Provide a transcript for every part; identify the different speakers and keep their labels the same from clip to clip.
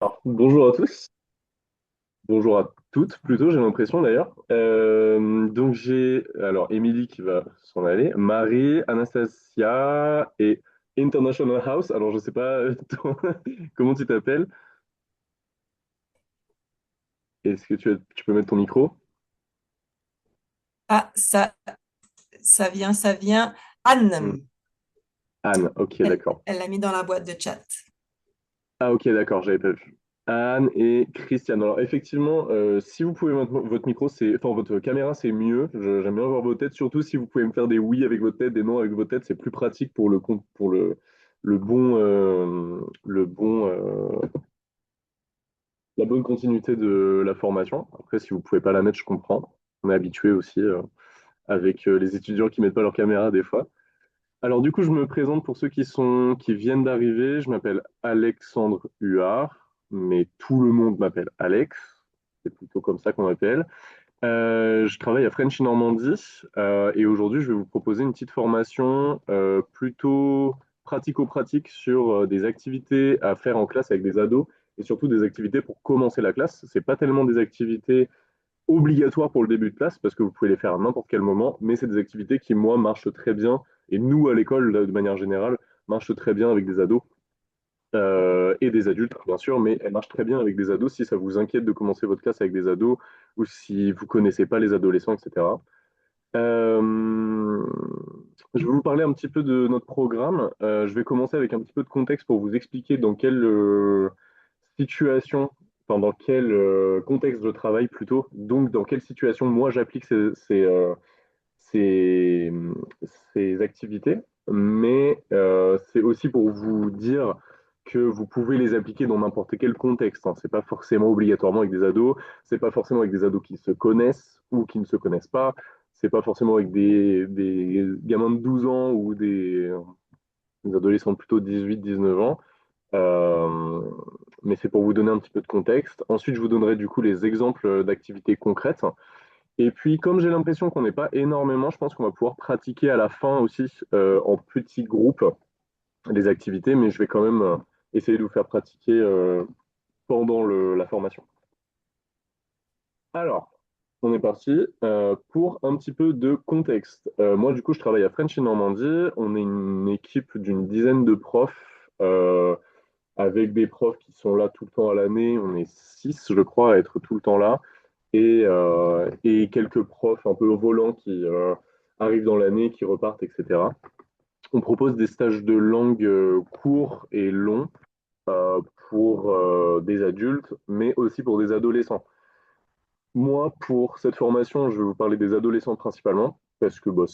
Speaker 1: Alors, bonjour à tous, bonjour à toutes plutôt, j'ai l'impression d'ailleurs. Donc j'ai alors Émilie qui va s'en aller, Marie, Anastasia et International House. Alors je sais pas toi, comment tu t'appelles. Est-ce que tu peux mettre ton micro?
Speaker 2: Ah, ça vient.
Speaker 1: Hmm.
Speaker 2: Anne,
Speaker 1: Anne, ok, d'accord.
Speaker 2: elle l'a mis dans la boîte de chat.
Speaker 1: Ah ok, d'accord, j'avais pas vu. Anne et Christiane. Alors effectivement, si vous pouvez mettre votre micro, enfin votre caméra, c'est mieux. J'aime bien voir vos têtes, surtout si vous pouvez me faire des oui avec votre tête, des non avec votre tête, c'est plus pratique pour le bon, la bonne continuité de la formation. Après, si vous pouvez pas la mettre, je comprends. On est habitué aussi avec les étudiants qui mettent pas leur caméra des fois. Alors du coup, je me présente pour ceux qui viennent d'arriver. Je m'appelle Alexandre Huard, mais tout le monde m'appelle Alex. C'est plutôt comme ça qu'on m'appelle. Je travaille à French Normandie et aujourd'hui, je vais vous proposer une petite formation plutôt pratico-pratique sur des activités à faire en classe avec des ados et surtout des activités pour commencer la classe. C'est pas tellement des activités obligatoires pour le début de classe parce que vous pouvez les faire à n'importe quel moment, mais c'est des activités qui, moi, marchent très bien et nous, à l'école, de manière générale, marchent très bien avec des ados et des adultes, bien sûr, mais elles marchent très bien avec des ados si ça vous inquiète de commencer votre classe avec des ados ou si vous connaissez pas les adolescents, etc. Euh, je vais vous parler un petit peu de notre programme. Je vais commencer avec un petit peu de contexte pour vous expliquer dans quelle situation, enfin, dans quel contexte je travaille plutôt, donc dans quelle situation moi j'applique ces, ces activités, mais c'est aussi pour vous dire que vous pouvez les appliquer dans n'importe quel contexte, hein. C'est pas forcément obligatoirement avec des ados, c'est pas forcément avec des ados qui se connaissent ou qui ne se connaissent pas, c'est pas forcément avec des gamins de 12 ans ou des adolescents de plutôt 18-19 ans. Euh, mais c'est pour vous donner un petit peu de contexte. Ensuite, je vous donnerai du coup les exemples d'activités concrètes. Et puis, comme j'ai l'impression qu'on n'est pas énormément, je pense qu'on va pouvoir pratiquer à la fin aussi en petits groupes les activités, mais je vais quand même essayer de vous faire pratiquer pendant la formation. Alors, on est parti pour un petit peu de contexte. Moi, du coup, je travaille à French in Normandie. On est une équipe d'une dizaine de profs avec des profs qui sont là tout le temps à l'année. On est six, je crois, à être tout le temps là. Et quelques profs un peu volants qui arrivent dans l'année, qui repartent, etc. On propose des stages de langue courts et longs pour des adultes, mais aussi pour des adolescents. Moi, pour cette formation, je vais vous parler des adolescents principalement, parce que bah,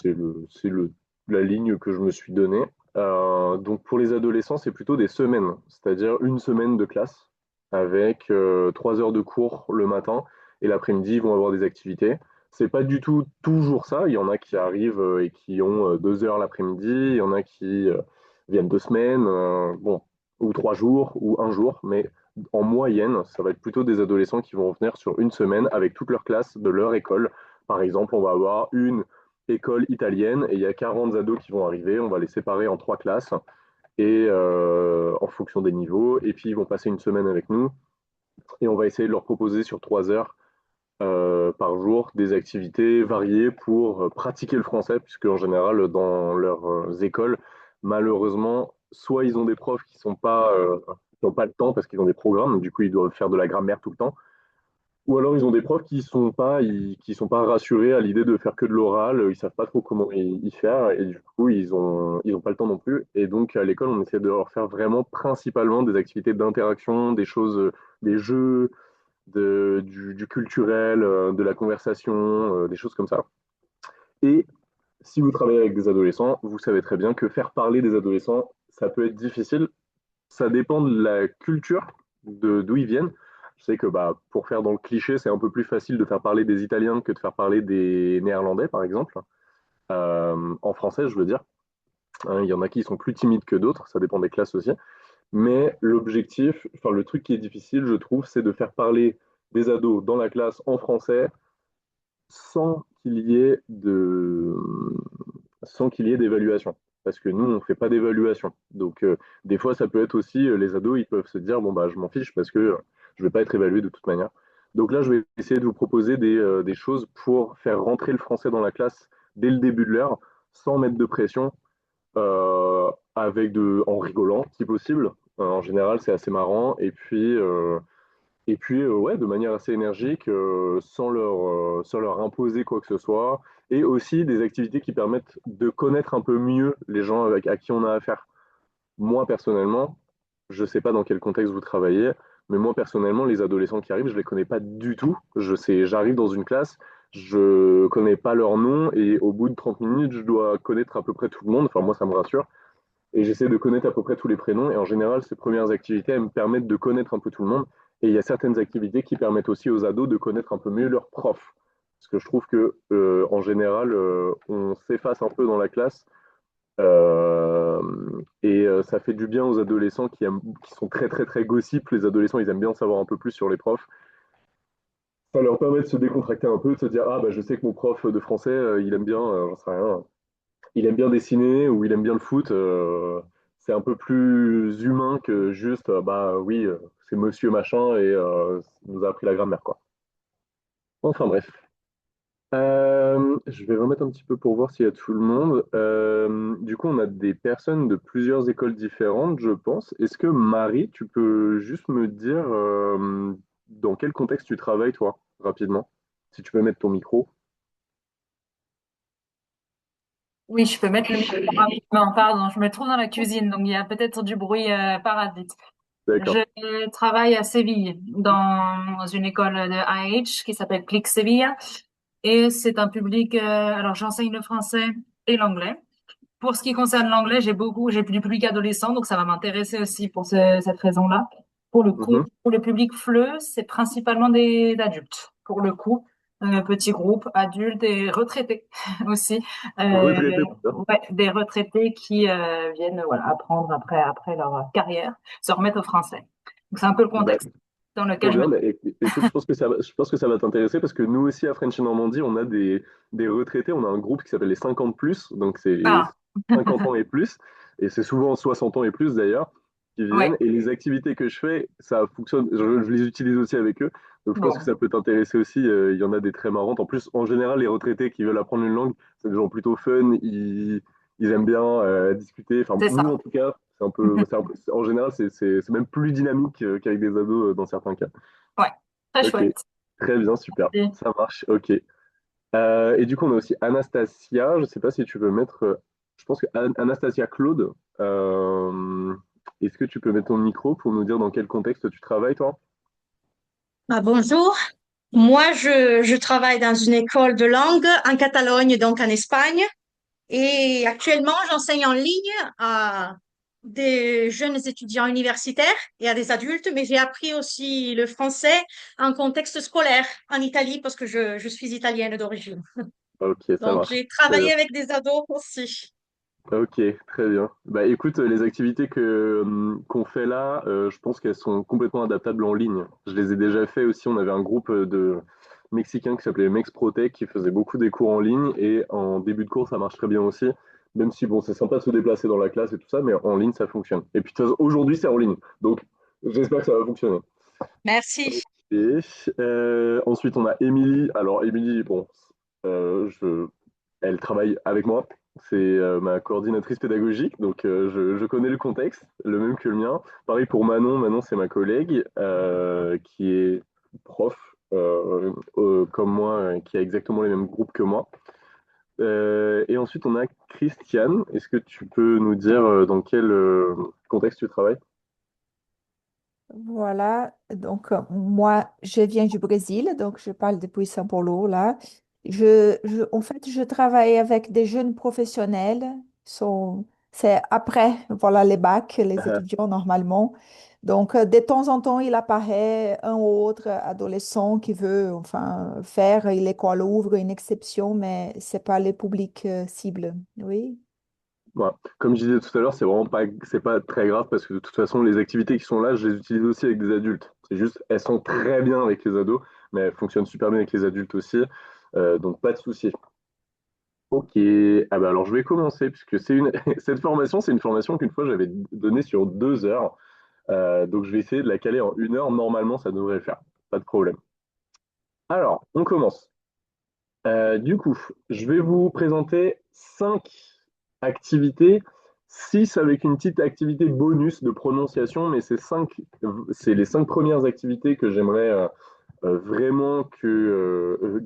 Speaker 1: la ligne que je me suis donnée. Donc pour les adolescents, c'est plutôt des semaines, c'est-à-dire une semaine de classe avec 3 heures de cours le matin et l'après-midi, ils vont avoir des activités. C'est pas du tout toujours ça. Il y en a qui arrivent et qui ont 2 heures l'après-midi, il y en a qui viennent 2 semaines, bon, ou 3 jours, ou un jour, mais en moyenne, ça va être plutôt des adolescents qui vont venir sur une semaine avec toute leur classe de leur école. Par exemple, on va avoir une école italienne et il y a 40 ados qui vont arriver. On va les séparer en trois classes et en fonction des niveaux. Et puis, ils vont passer une semaine avec nous et on va essayer de leur proposer sur 3 heures par jour des activités variées pour pratiquer le français, puisque en général, dans leurs écoles, malheureusement, soit ils ont des profs qui n'ont pas le temps parce qu'ils ont des programmes, du coup ils doivent faire de la grammaire tout le temps, ou alors ils ont des profs qui sont pas rassurés à l'idée de faire que de l'oral, ils savent pas trop comment y faire, et du coup ils ont pas le temps non plus. Et donc à l'école, on essaie de leur faire vraiment principalement des activités d'interaction, des choses, des jeux, du culturel, de la conversation, des choses comme ça. Et si vous travaillez avec des adolescents, vous savez très bien que faire parler des adolescents, ça peut être difficile. Ça dépend de la culture, d'où ils viennent. Je sais que bah, pour faire dans le cliché, c'est un peu plus facile de faire parler des Italiens que de faire parler des Néerlandais, par exemple. En français, je veux dire. Hein, il y en a qui sont plus timides que d'autres, ça dépend des classes aussi. Mais l'objectif, enfin le truc qui est difficile, je trouve, c'est de faire parler des ados dans la classe en français sans qu'il y ait d'évaluation. parce que nous, on ne fait pas d'évaluation. Donc, des fois, ça peut être aussi, les ados, ils peuvent se dire, bon, bah, je m'en fiche parce que je ne vais pas être évalué de toute manière. Donc là, je vais essayer de vous proposer des choses pour faire rentrer le français dans la classe dès le début de l'heure, sans mettre de pression, en rigolant, si possible. En général, c'est assez marrant. Et puis, ouais, de manière assez énergique, sans leur imposer quoi que ce soit. Et aussi des activités qui permettent de connaître un peu mieux les gens à qui on a affaire. Moi, personnellement, je ne sais pas dans quel contexte vous travaillez, mais moi, personnellement, les adolescents qui arrivent, je ne les connais pas du tout. J'arrive dans une classe, je ne connais pas leur nom, et au bout de 30 minutes, je dois connaître à peu près tout le monde. Enfin, moi, ça me rassure. Et j'essaie de connaître à peu près tous les prénoms. Et en général, ces premières activités, elles me permettent de connaître un peu tout le monde. Et il y a certaines activités qui permettent aussi aux ados de connaître un peu mieux leurs profs. Parce que je trouve que, en général, on s'efface un peu dans la classe. euh, et ça fait du bien aux adolescents qui sont très, très, très gossips. Les adolescents, ils aiment bien en savoir un peu plus sur les profs. Ça leur permet de se décontracter un peu, de se dire, ah, bah, je sais que mon prof de français, il aime bien, j'en sais rien, il aime bien dessiner ou il aime bien le foot, c'est un peu plus humain que juste, bah oui, c'est monsieur machin et il nous a appris la grammaire, quoi. Enfin bref. Je vais remettre un petit peu pour voir s'il y a tout le monde. Du coup, on a des personnes de plusieurs écoles différentes, je pense. Est-ce que Marie, tu peux juste me dire dans quel contexte tu travailles, toi, rapidement? Si tu peux mettre ton micro.
Speaker 3: Oui, je peux mettre le micro rapidement. Pardon, je me trouve dans la cuisine, donc il y a peut-être du bruit parasite.
Speaker 1: D'accord.
Speaker 3: Je travaille à Séville, dans une école de IH qui s'appelle Clic Sevilla. Et c'est un public, alors j'enseigne le français et l'anglais. Pour ce qui concerne l'anglais, j'ai du public adolescent, donc ça va m'intéresser aussi pour cette raison-là. Pour le coup,
Speaker 1: Mhm.
Speaker 3: pour le public FLE, c'est principalement des adultes. Pour le coup, petits groupes, adultes et retraités aussi.
Speaker 1: Retraité, c'est ça?
Speaker 3: Ouais, des retraités qui viennent voilà, apprendre après leur carrière, se remettre au français. Donc c'est un peu le
Speaker 1: Bah,
Speaker 3: contexte dans lequel
Speaker 1: trop
Speaker 3: je me
Speaker 1: bien.
Speaker 3: trouve.
Speaker 1: Bah, écoute, je pense que ça va t'intéresser parce que nous aussi à French Normandie, on a des retraités. On a un groupe qui s'appelle les 50 plus, donc c'est
Speaker 3: Ah,
Speaker 1: 50 ans et plus, et c'est souvent 60 ans et plus d'ailleurs qui
Speaker 3: ouais,
Speaker 1: viennent. Et les activités que je fais, ça fonctionne. Je les utilise aussi avec eux, donc je pense que
Speaker 3: bon,
Speaker 1: ça peut t'intéresser aussi. Il y en a des très marrantes. En plus, en général, les retraités qui veulent apprendre une langue, c'est des gens plutôt fun. Ils aiment bien discuter. Enfin,
Speaker 3: c'est
Speaker 1: nous
Speaker 3: ça.
Speaker 1: en tout cas, en général, c'est même plus dynamique qu'avec des ados dans certains cas.
Speaker 3: Ouais, très
Speaker 1: Ok,
Speaker 3: chouette.
Speaker 1: très bien, super. Ça marche, ok. Et du coup, on a aussi Anastasia. Je ne sais pas si tu veux mettre. Je pense que Anastasia Claude. Est-ce que tu peux mettre ton micro pour nous dire dans quel contexte tu travailles, toi?
Speaker 4: Ah, bonjour. Moi, je travaille dans une école de langue en Catalogne, donc en Espagne. Et actuellement, j'enseigne en ligne à des jeunes étudiants universitaires et à des adultes, mais j'ai appris aussi le français en contexte scolaire en Italie parce que je suis italienne d'origine.
Speaker 1: Ok, ça
Speaker 4: Donc,
Speaker 1: marche.
Speaker 4: j'ai
Speaker 1: Très bien.
Speaker 4: travaillé avec des ados aussi.
Speaker 1: Ok, très bien. Bah écoute, les activités qu'on fait là, je pense qu'elles sont complètement adaptables en ligne. Je les ai déjà fait aussi. On avait un groupe de Mexicains qui s'appelait Mexprotec qui faisait beaucoup des cours en ligne et en début de cours ça marche très bien aussi. Même si bon, c'est sympa de se déplacer dans la classe et tout ça, mais en ligne ça fonctionne. Et puis de toute façon, aujourd'hui c'est en ligne, donc j'espère que ça va fonctionner.
Speaker 4: Merci.
Speaker 1: Et ensuite on a Émilie. Alors Émilie, bon, elle travaille avec moi. C'est ma coordinatrice pédagogique, donc je connais le contexte, le même que le mien. Pareil pour Manon. Manon, c'est ma collègue qui est prof, comme moi, qui a exactement les mêmes groupes que moi. Et ensuite, on a Christiane. Est-ce que tu peux nous dire dans quel contexte tu travailles?
Speaker 5: Voilà, donc moi, je viens du Brésil, donc je parle depuis São Paulo, là. En fait, je travaille avec des jeunes professionnels. C'est après, voilà, les bacs, les étudiants normalement. Donc, de temps en temps, il apparaît un ou autre adolescent qui veut, enfin, faire, et l'école ouvre une exception, mais c'est pas le public cible. Oui.
Speaker 1: Voilà. Comme je disais tout à l'heure, c'est pas très grave parce que de toute façon, les activités qui sont là, je les utilise aussi avec des adultes. C'est juste, elles sont très bien avec les ados, mais elles fonctionnent super bien avec les adultes aussi. Donc pas de souci. Ok, ah bah alors je vais commencer puisque cette formation, c'est une formation qu'une fois j'avais donnée sur 2 heures. Donc je vais essayer de la caler en 1 heure. Normalement, ça devrait le faire. Pas de problème. Alors, on commence. Du coup, je vais vous présenter 5 activités, 6 avec une petite activité bonus de prononciation, mais c'est les 5 premières activités que j'aimerais que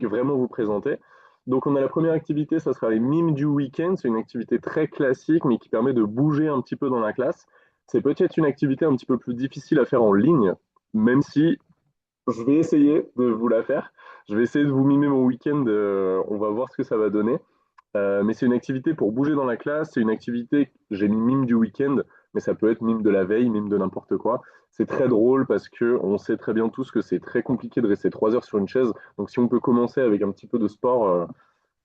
Speaker 1: vraiment vous présenter. Donc, on a la première activité, ça sera les mimes du week-end. C'est une activité très classique, mais qui permet de bouger un petit peu dans la classe. C'est peut-être une activité un petit peu plus difficile à faire en ligne, même si je vais essayer de vous la faire. Je vais essayer de vous mimer mon week-end. On va voir ce que ça va donner. Mais c'est une activité pour bouger dans la classe. C'est une activité, j'ai mis mime du week-end, mais ça peut être mime de la veille, mime de n'importe quoi. C'est très drôle parce que on sait très bien tous que c'est très compliqué de rester 3 heures sur une chaise. Donc si on peut commencer avec un petit peu de sport,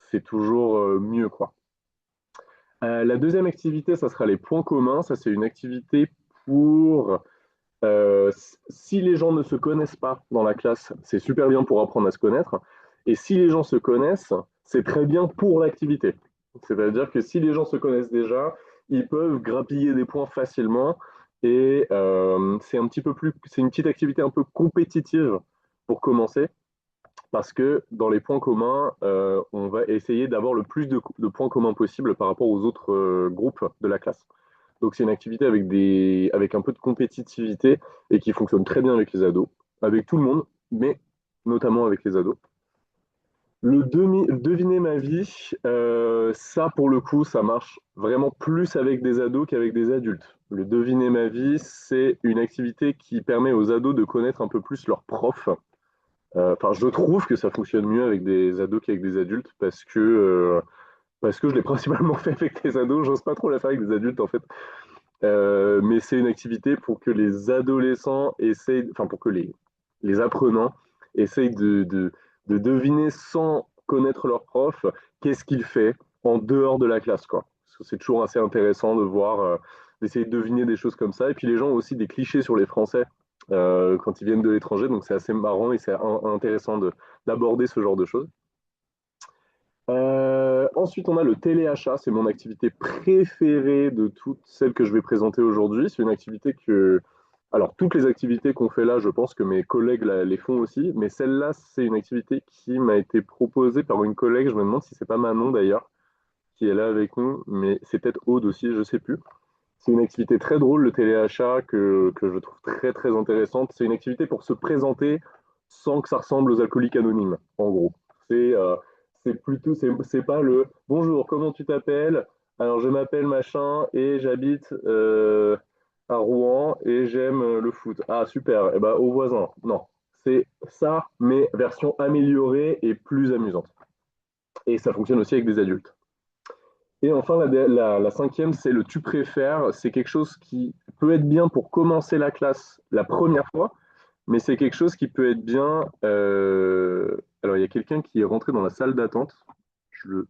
Speaker 1: c'est toujours mieux, quoi. La deuxième activité, ça sera les points communs. Ça, c'est une activité pour si les gens ne se connaissent pas dans la classe, c'est super bien pour apprendre à se connaître. Et si les gens se connaissent, c'est très bien pour l'activité. C'est-à-dire que si les gens se connaissent déjà, ils peuvent grappiller des points facilement. Et c'est une petite activité un peu compétitive pour commencer, parce que dans les points communs, on va essayer d'avoir le plus de points communs possible par rapport aux autres groupes de la classe. Donc c'est une activité avec un peu de compétitivité et qui fonctionne très bien avec les ados, avec tout le monde, mais notamment avec les ados. Deviner ma vie, ça pour le coup, ça marche vraiment plus avec des ados qu'avec des adultes. Le deviner ma vie, c'est une activité qui permet aux ados de connaître un peu plus leurs profs. Enfin, je trouve que ça fonctionne mieux avec des ados qu'avec des adultes parce que je l'ai principalement fait avec des ados. J'ose pas trop la faire avec des adultes en fait. Mais c'est une activité pour que les adolescents essayent, enfin pour que les apprenants essayent de deviner sans connaître leur prof qu'est-ce qu'il fait en dehors de la classe, quoi. Parce que c'est toujours assez intéressant de voir, d'essayer de deviner des choses comme ça. Et puis les gens ont aussi des clichés sur les Français quand ils viennent de l'étranger, donc c'est assez marrant et c'est intéressant d'aborder ce genre de choses. Ensuite, on a le téléachat. C'est mon activité préférée de toutes celles que je vais présenter aujourd'hui. C'est une activité que... Alors, toutes les activités qu'on fait là, je pense que mes collègues les font aussi. Mais celle-là, c'est une activité qui m'a été proposée par une collègue. Je me demande si c'est pas Manon d'ailleurs, qui est là avec nous. Mais c'est peut-être Aude aussi, je sais plus. C'est une activité très drôle, le téléachat, que je trouve très, très intéressante. C'est une activité pour se présenter sans que ça ressemble aux alcooliques anonymes, en gros. C'est c'est pas le bonjour, comment tu t'appelles? Alors, je m'appelle machin et j'habite à Rouen et j'aime le foot. Ah, super, et ben, au voisin. Non, c'est ça, mais version améliorée et plus amusante. Et ça fonctionne aussi avec des adultes. Et enfin, la cinquième, c'est le tu préfères. C'est quelque chose qui peut être bien pour commencer la classe la première fois, mais c'est quelque chose qui peut être bien. Alors, il y a quelqu'un qui est rentré dans la salle d'attente. Je,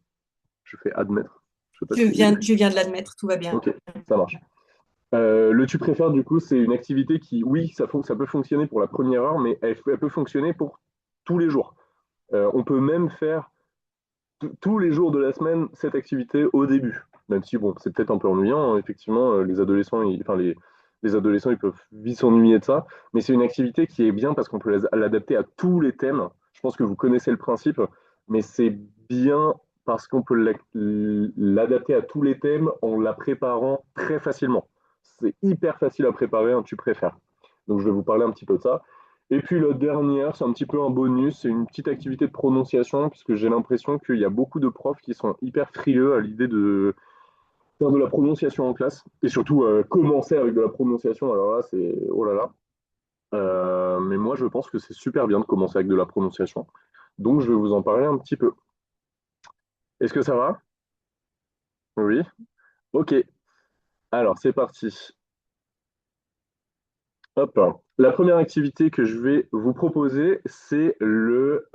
Speaker 1: je fais admettre. Je sais pas
Speaker 2: Je
Speaker 1: si.
Speaker 2: viens, je viens de l'admettre, tout va bien.
Speaker 1: Ok, ça marche. Le tu préfères, du coup, c'est une activité qui, oui, ça peut fonctionner pour la première heure, mais elle peut fonctionner pour tous les jours. On peut même faire tous les jours de la semaine cette activité au début. Même si, bon, c'est peut-être un peu ennuyant, hein, effectivement, les adolescents, ils peuvent vite s'ennuyer de ça, mais c'est une activité qui est bien parce qu'on peut l'adapter à tous les thèmes. Je pense que vous connaissez le principe, mais c'est bien parce qu'on peut l'adapter à tous les thèmes en la préparant très facilement. C'est hyper facile à préparer un tu préfères. Donc, je vais vous parler un petit peu de ça. Et puis la dernière, c'est un petit peu un bonus, c'est une petite activité de prononciation, puisque j'ai l'impression qu'il y a beaucoup de profs qui sont hyper frileux à l'idée de faire de la prononciation en classe, et surtout commencer avec de la prononciation, alors là, c'est... Oh là là. Mais moi, je pense que c'est super bien de commencer avec de la prononciation. Donc, je vais vous en parler un petit peu. Est-ce que ça va? Oui? Ok. Alors, c'est parti. Hop. La première activité que je vais vous proposer, c'est le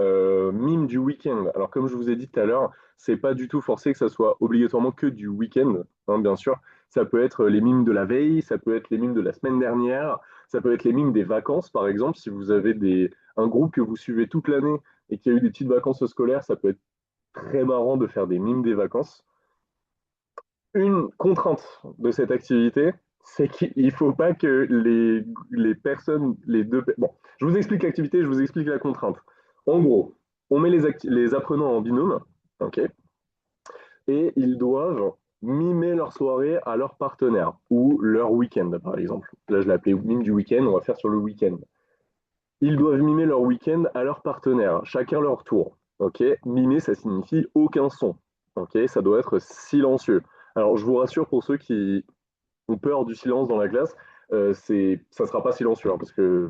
Speaker 1: mime du week-end. Alors, comme je vous ai dit tout à l'heure, c'est pas du tout forcé que ça soit obligatoirement que du week-end, hein, bien sûr. Ça peut être les mimes de la veille, ça peut être les mimes de la semaine dernière, ça peut être les mimes des vacances, par exemple. Si vous avez un groupe que vous suivez toute l'année et qui a eu des petites vacances scolaires, ça peut être très marrant de faire des mimes des vacances. Une contrainte de cette activité, c'est qu'il ne faut pas que les personnes, les deux... Bon, je vous explique l'activité, je vous explique la contrainte. En gros, on met les apprenants en binôme, ok, et ils doivent mimer leur soirée à leur partenaire ou leur week-end, par exemple. Là, je l'ai appelé mime du week-end, on va faire sur le week-end. Ils doivent mimer leur week-end à leur partenaire, chacun leur tour. Ok, mimer, ça signifie aucun son. Ok, ça doit être silencieux. Alors, je vous rassure pour ceux qui ont peur du silence dans la classe, ça ne sera pas silencieux, hein, parce que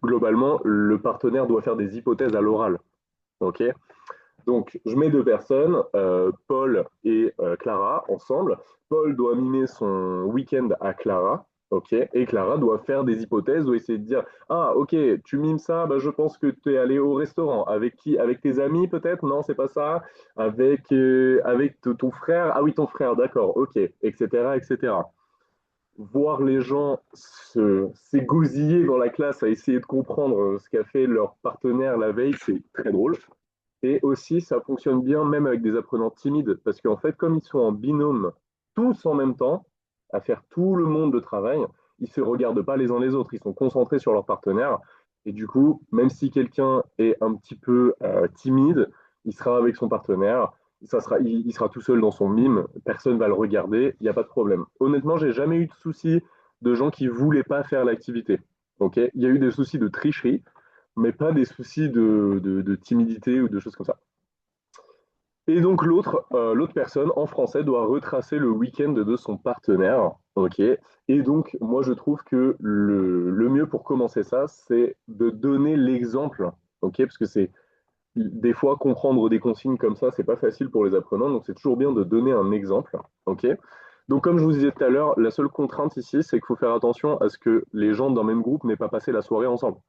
Speaker 1: globalement, le partenaire doit faire des hypothèses à l'oral. Ok, donc, je mets deux personnes, Paul et Clara, ensemble. Paul doit mimer son week-end à Clara, ok? Et Clara doit faire des hypothèses, doit essayer de dire, ah, ok, tu mimes ça, bah, je pense que tu es allé au restaurant. Avec qui? Avec tes amis, peut-être? Non, c'est pas ça. Avec ton frère? Ah oui, ton frère, d'accord, ok, etc., etc. Voir les gens s'égosiller dans la classe à essayer de comprendre ce qu'a fait leur partenaire la veille, c'est très drôle. Et aussi, ça fonctionne bien même avec des apprenants timides, parce qu'en fait, comme ils sont en binôme, tous en même temps, à faire tout le monde de travail, ils ne se regardent pas les uns les autres, ils sont concentrés sur leur partenaire. Et du coup, même si quelqu'un est un petit peu timide, il sera avec son partenaire, il sera tout seul dans son mime, personne ne va le regarder, il n'y a pas de problème. Honnêtement, j'ai jamais eu de souci de gens qui ne voulaient pas faire l'activité. Ok, il y a eu des soucis de tricherie, mais pas des soucis de timidité ou de choses comme ça. Et donc l'autre personne en français doit retracer le week-end de son partenaire. Ok. Et donc moi je trouve que le mieux pour commencer ça, c'est de donner l'exemple. Ok. Parce que c'est des fois comprendre des consignes comme ça, c'est pas facile pour les apprenants. Donc c'est toujours bien de donner un exemple. Ok. Donc comme je vous disais tout à l'heure, la seule contrainte ici, c'est qu'il faut faire attention à ce que les gens d'un même groupe n'aient pas passé la soirée ensemble.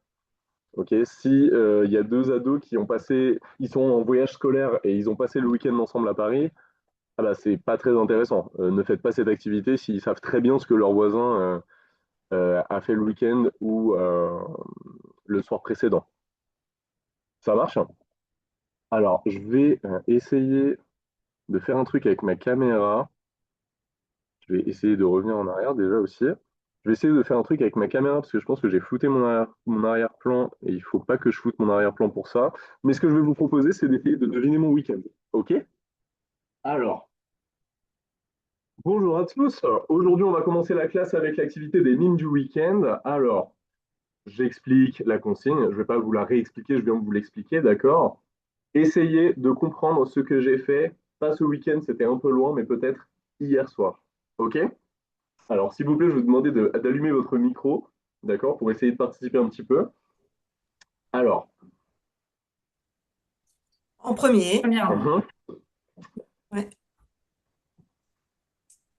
Speaker 1: Ok, si il y a deux ados qui ont passé, ils sont en voyage scolaire et ils ont passé le week-end ensemble à Paris, ah bah, c'est pas très intéressant. Ne faites pas cette activité s'ils savent très bien ce que leur voisin a fait le week-end ou le soir précédent. Ça marche? Alors, je vais essayer de faire un truc avec ma caméra. Je vais essayer de revenir en arrière déjà aussi. Je vais essayer de faire un truc avec ma caméra parce que je pense que j'ai flouté mon arrière-plan et il faut pas que je floute mon arrière-plan pour ça. Mais ce que je vais vous proposer, c'est d'essayer de deviner mon week-end. OK? Alors, bonjour à tous. Aujourd'hui, on va commencer la classe avec l'activité des mimes du week-end. Alors, j'explique la consigne. Je ne vais pas vous la réexpliquer, je viens de vous l'expliquer, d'accord? Essayez de comprendre ce que j'ai fait. Pas ce week-end, c'était un peu loin, mais peut-être hier soir. OK? Alors, s'il vous plaît, je vais vous demander d'allumer votre micro, d'accord, pour essayer de participer un petit peu. Alors,
Speaker 2: En premier,
Speaker 3: Premièrement.
Speaker 1: mhm,
Speaker 2: ouais,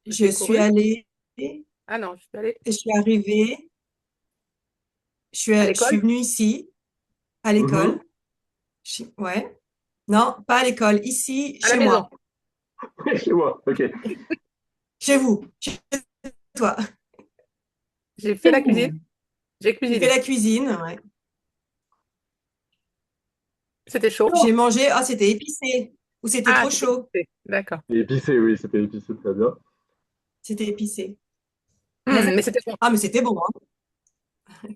Speaker 2: je
Speaker 6: J'ai
Speaker 2: suis
Speaker 6: couru.
Speaker 2: allée,
Speaker 6: Ah non, je suis allée
Speaker 2: je suis arrivée,
Speaker 6: à
Speaker 2: je suis
Speaker 6: l'école.
Speaker 2: venue ici, à
Speaker 1: mhm.
Speaker 2: l'école. Ouais. Non, pas à l'école, ici,
Speaker 6: À la
Speaker 2: chez
Speaker 6: maison.
Speaker 2: moi.
Speaker 1: Chez moi, ok.
Speaker 2: Chez vous, chez toi.
Speaker 6: J'ai fait la cuisine. J'ai
Speaker 2: J'ai fait
Speaker 6: cuisiné.
Speaker 2: la cuisine, ouais.
Speaker 6: C'était chaud.
Speaker 2: J'ai mangé, ah, c'était épicé, ou c'était
Speaker 6: Ah,
Speaker 2: trop
Speaker 6: c'était
Speaker 2: chaud.
Speaker 6: épicé. D'accord.
Speaker 1: Épicé, oui, c'était épicé, très bien.
Speaker 2: C'était épicé.
Speaker 6: Mais c'était bon.
Speaker 2: Ah, mais c'était bon, hein.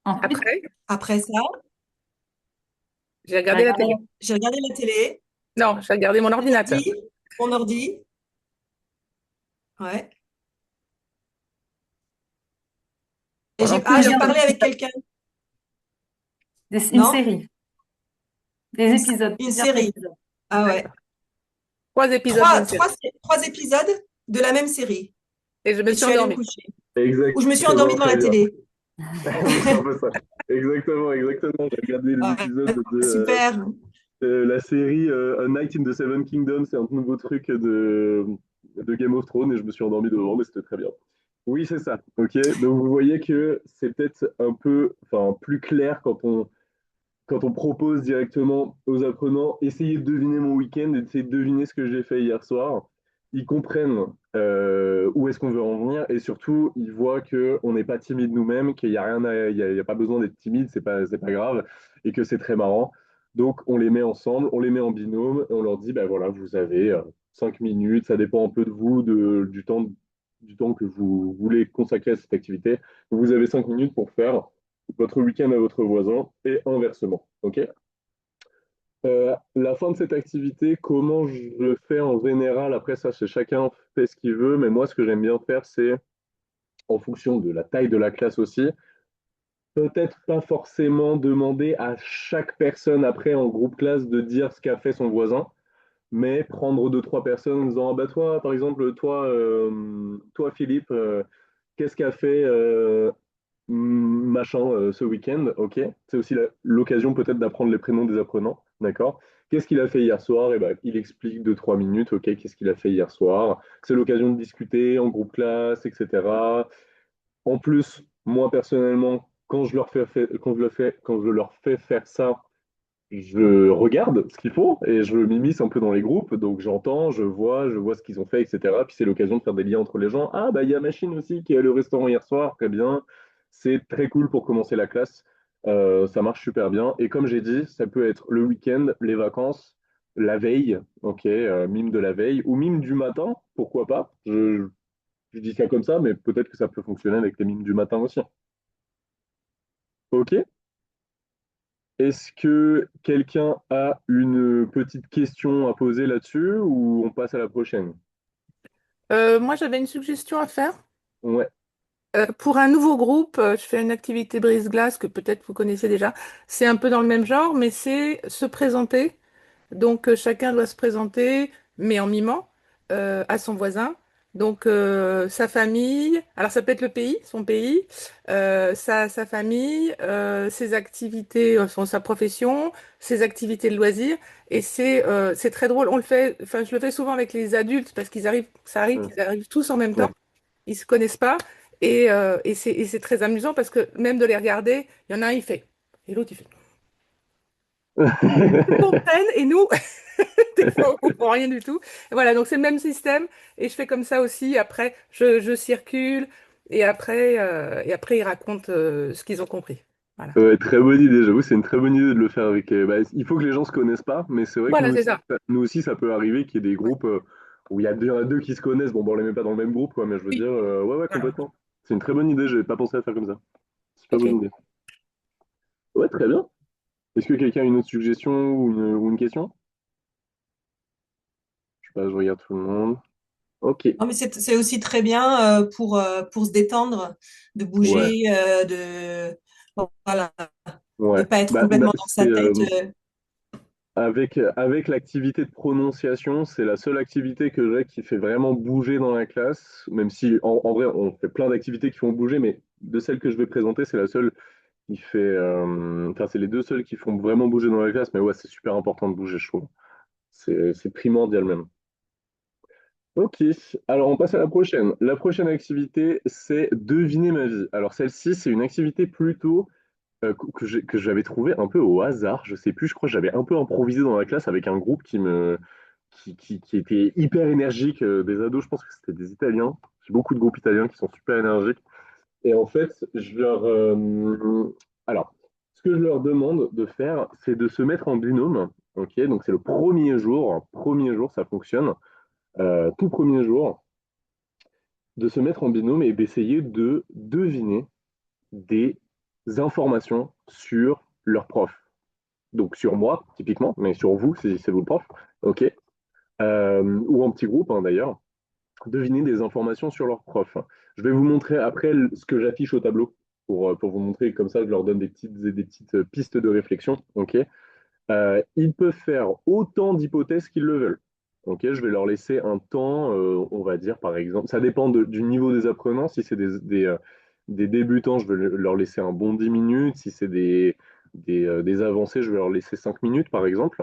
Speaker 3: Ensuite,
Speaker 6: Après,
Speaker 2: Après ça,
Speaker 6: j'ai regardé la télé.
Speaker 2: j'ai regardé la télé,
Speaker 6: Non, j'ai regardé mon ordinateur.
Speaker 2: ordi, mon ordi, ouais. Et j'ai
Speaker 6: Plusieurs
Speaker 3: regarde
Speaker 2: parlé avec quelqu'un,
Speaker 3: une
Speaker 2: non?
Speaker 3: série, des épisodes,
Speaker 2: Une
Speaker 3: plusieurs
Speaker 2: série.
Speaker 3: épisodes.
Speaker 2: Ah ouais.
Speaker 6: D'accord. 3 épisodes d'une série.
Speaker 2: Trois épisodes de la même série.
Speaker 6: Et je me
Speaker 2: Et je
Speaker 6: suis
Speaker 2: suis allée me
Speaker 6: endormie.
Speaker 2: coucher. Ou je me suis endormie
Speaker 1: Exactement,
Speaker 2: devant
Speaker 1: très
Speaker 2: la
Speaker 1: bien.
Speaker 2: télé.
Speaker 1: Oui, c'est un peu ça. Exactement, exactement. J'ai regardé les
Speaker 2: Ouais,
Speaker 1: épisodes
Speaker 2: super.
Speaker 1: de la série A Night in the Seven Kingdoms, c'est un nouveau truc de Game of Thrones et je me suis endormi devant, mais c'était très bien. Oui, c'est ça. Ok. Donc vous voyez que c'est peut-être un peu, enfin, plus clair quand on propose directement aux apprenants, essayez de deviner mon week-end, essayez de deviner ce que j'ai fait hier soir. Ils comprennent où est-ce qu'on veut en venir et surtout, ils voient qu'on n'est pas timide nous-mêmes, qu'il n'y a rien il y a pas besoin d'être timide, c'est pas grave et que c'est très marrant. Donc, on les met ensemble, on les met en binôme, et on leur dit, ben voilà, vous avez 5 minutes, ça dépend un peu de vous, du temps que vous voulez consacrer à cette activité. Vous avez 5 minutes pour faire votre week-end à votre voisin, et inversement. OK? La fin de cette activité, comment je le fais en général, après ça, c'est chacun fait ce qu'il veut, mais moi, ce que j'aime bien faire, c'est en fonction de la taille de la classe aussi, peut-être pas forcément demander à chaque personne après en groupe classe de dire ce qu'a fait son voisin, mais prendre deux, trois personnes en disant, ah bah toi, par exemple, toi Philippe, qu'est-ce qu'a fait machin ce week-end, ok? C'est aussi l'occasion peut-être d'apprendre les prénoms des apprenants, d'accord? Qu'est-ce qu'il a fait hier soir? Et ben, il explique deux, trois minutes, ok, qu'est-ce qu'il a fait hier soir? C'est l'occasion de discuter en groupe classe, etc. En plus, moi personnellement, quand je leur fais faire ça, je regarde ce qu'ils font et je m'immisce un peu dans les groupes, donc j'entends, je vois ce qu'ils ont fait, etc. Puis c'est l'occasion de faire des liens entre les gens. Ah, bah il y a Machine aussi qui est allé au restaurant hier soir, très bien. C'est très cool pour commencer la classe. Ça marche super bien. Et comme j'ai dit, ça peut être le week-end, les vacances, la veille, ok, mime de la veille, ou mime du matin, pourquoi pas. Je dis ça comme ça, mais peut-être que ça peut fonctionner avec les mimes du matin aussi. Ok? Est-ce que quelqu'un a une petite question à poser là-dessus ou on passe à la prochaine?
Speaker 6: Moi, j'avais une suggestion à faire.
Speaker 1: Ouais.
Speaker 6: Pour un nouveau groupe, je fais une activité brise-glace que peut-être vous connaissez déjà. C'est un peu dans le même genre, mais c'est se présenter. Donc, chacun doit se présenter, mais en mimant à son voisin. Donc, sa famille, alors ça peut être le pays, son pays, sa famille, ses activités, sa profession, ses activités de loisirs. Et c'est très drôle. On le fait, enfin, je le fais souvent avec les adultes parce qu'ils arrivent, ça arrive
Speaker 1: Mm.
Speaker 6: qu'ils arrivent tous en même
Speaker 1: Ouais.
Speaker 6: temps. Ils se connaissent pas. Et c'est très amusant parce que même de les regarder, il y en a un, il fait. Et l'autre, il fait. Ils comprennent et nous, des fois, on comprend rien du tout. Et voilà, donc c'est le même système. Et je fais comme ça aussi. Après, je circule. Et après ils racontent ce qu'ils ont compris. Voilà.
Speaker 1: Ouais, très bonne idée, j'avoue, c'est une très bonne idée de le faire avec. Bah, il faut que les gens se connaissent pas, mais c'est vrai que
Speaker 6: Voilà, c'est ça.
Speaker 1: nous aussi, ça peut arriver qu'il y ait des groupes où il y en a deux qui se connaissent. Bon, on les met pas dans le même groupe, quoi, mais je veux
Speaker 6: Oui,
Speaker 1: dire, ouais, ouais,
Speaker 6: voilà.
Speaker 1: complètement. C'est une très bonne idée, j'avais pas pensé à faire comme ça. Super bonne
Speaker 6: Ok.
Speaker 1: idée. Ouais, très bien. Est-ce que quelqu'un a une autre suggestion ou une question? Je sais pas, je regarde tout le monde. Ok.
Speaker 2: Non, mais c'est aussi très bien pour se détendre, de
Speaker 1: Ouais,
Speaker 2: bouger, bon, voilà, de
Speaker 1: ouais.
Speaker 2: pas être
Speaker 1: Bah,
Speaker 2: complètement dans
Speaker 1: c'est,
Speaker 2: sa tête.
Speaker 1: avec l'activité de prononciation, c'est la seule activité que j'ai qui fait vraiment bouger dans la classe, même si en vrai, on fait plein d'activités qui font bouger, mais de celles que je vais présenter, c'est la seule qui fait. Enfin, c'est les deux seules qui font vraiment bouger dans la classe, mais ouais, c'est super important de bouger, je trouve. C'est primordial même. Ok, alors on passe à la prochaine. La prochaine activité, c'est deviner ma vie. Alors celle-ci, c'est une activité plutôt que j'avais trouvée un peu au hasard. Je sais plus, je crois que j'avais un peu improvisé dans la classe avec un groupe qui était hyper énergique, des ados, je pense que c'était des Italiens. J'ai beaucoup de groupes italiens qui sont super énergiques. Et en fait, alors, ce que je leur demande de faire, c'est de se mettre en binôme. Ok, donc c'est le premier jour. Premier jour, ça fonctionne. Tout premier jour, de se mettre en binôme et d'essayer de deviner des informations sur leur prof. Donc sur moi, typiquement, mais sur vous, si c'est vous le prof, ok, ou en petit groupe hein, d'ailleurs, deviner des informations sur leur prof. Je vais vous montrer après ce que j'affiche au tableau pour vous montrer, comme ça je leur donne des petites pistes de réflexion, ok. Ils peuvent faire autant d'hypothèses qu'ils le veulent. Ok, je vais leur laisser un temps, on va dire par exemple, ça dépend du niveau des apprenants. Si c'est des débutants, je vais leur laisser un bon 10 minutes. Si c'est des avancés, je vais leur laisser 5 minutes par exemple.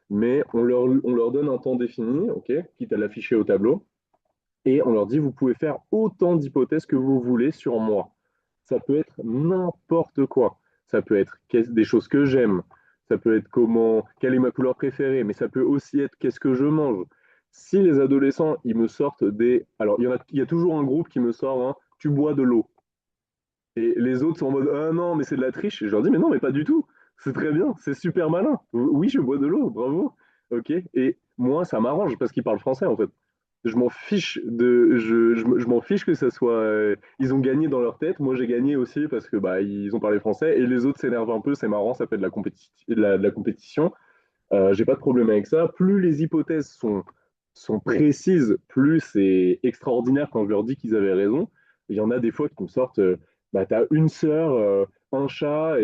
Speaker 1: Mais on leur donne un temps défini, ok, quitte à l'afficher au tableau, et on leur dit, vous pouvez faire autant d'hypothèses que vous voulez sur moi. Ça peut être n'importe quoi. Ça peut être des choses que j'aime. Ça peut être quelle est ma couleur préférée, mais ça peut aussi être qu'est-ce que je mange. Si les adolescents, ils me sortent des... Alors, il y a toujours un groupe qui me sort, hein, tu bois de l'eau. Et les autres sont en mode, ah non, mais c'est de la triche. Et je leur dis, mais non, mais pas du tout. C'est très bien, c'est super malin. Oui, je bois de l'eau, bravo. Ok. Et moi, ça m'arrange parce qu'ils parlent français en fait. Je m'en fiche que ça soit. Ils ont gagné dans leur tête. Moi, j'ai gagné aussi parce que bah ils ont parlé français et les autres s'énervent un peu. C'est marrant, ça fait de la compétition. J'ai pas de problème avec ça. Plus les hypothèses sont précises, plus c'est extraordinaire quand je leur dis qu'ils avaient raison. Il y en a des fois qui me sortent, bah, t'as une sœur, un chat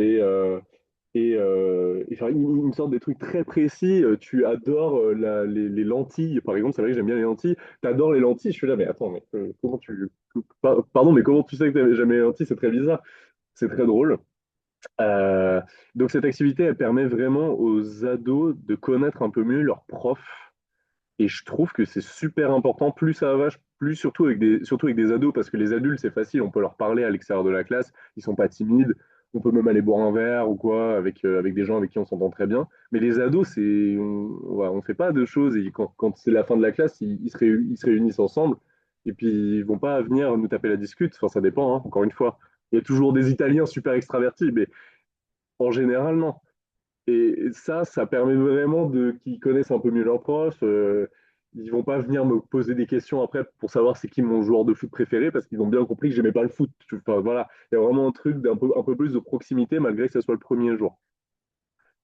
Speaker 1: enfin, ils me sortent des trucs très précis. Tu adores les lentilles, par exemple. C'est vrai que j'aime bien les lentilles. Tu adores les lentilles. Je suis là, mais attends, mais comment tu. Pardon, mais comment tu sais que tu jamais les lentilles? C'est très bizarre. C'est très drôle. Euh, donc cette activité, elle permet vraiment aux ados de connaître un peu mieux leurs profs. Et je trouve que c'est super important. Plus ça va, plus surtout avec des ados, parce que les adultes, c'est facile, on peut leur parler à l'extérieur de la classe, ils sont pas timides, on peut même aller boire un verre ou quoi avec des gens avec qui on s'entend très bien. Mais les ados, on fait pas de choses. Et quand c'est la fin de la classe, ils se réunissent ensemble. Et puis, ils vont pas venir nous taper la discute. Enfin, ça dépend, hein, encore une fois. Il y a toujours des Italiens super extravertis, mais en général, non. Et ça permet vraiment qu'ils connaissent un peu mieux leurs profs. Ils vont pas venir me poser des questions après pour savoir c'est qui mon joueur de foot préféré parce qu'ils ont bien compris que j'aimais pas le foot. Enfin, voilà, il y a vraiment un truc un peu plus de proximité malgré que ce soit le premier jour.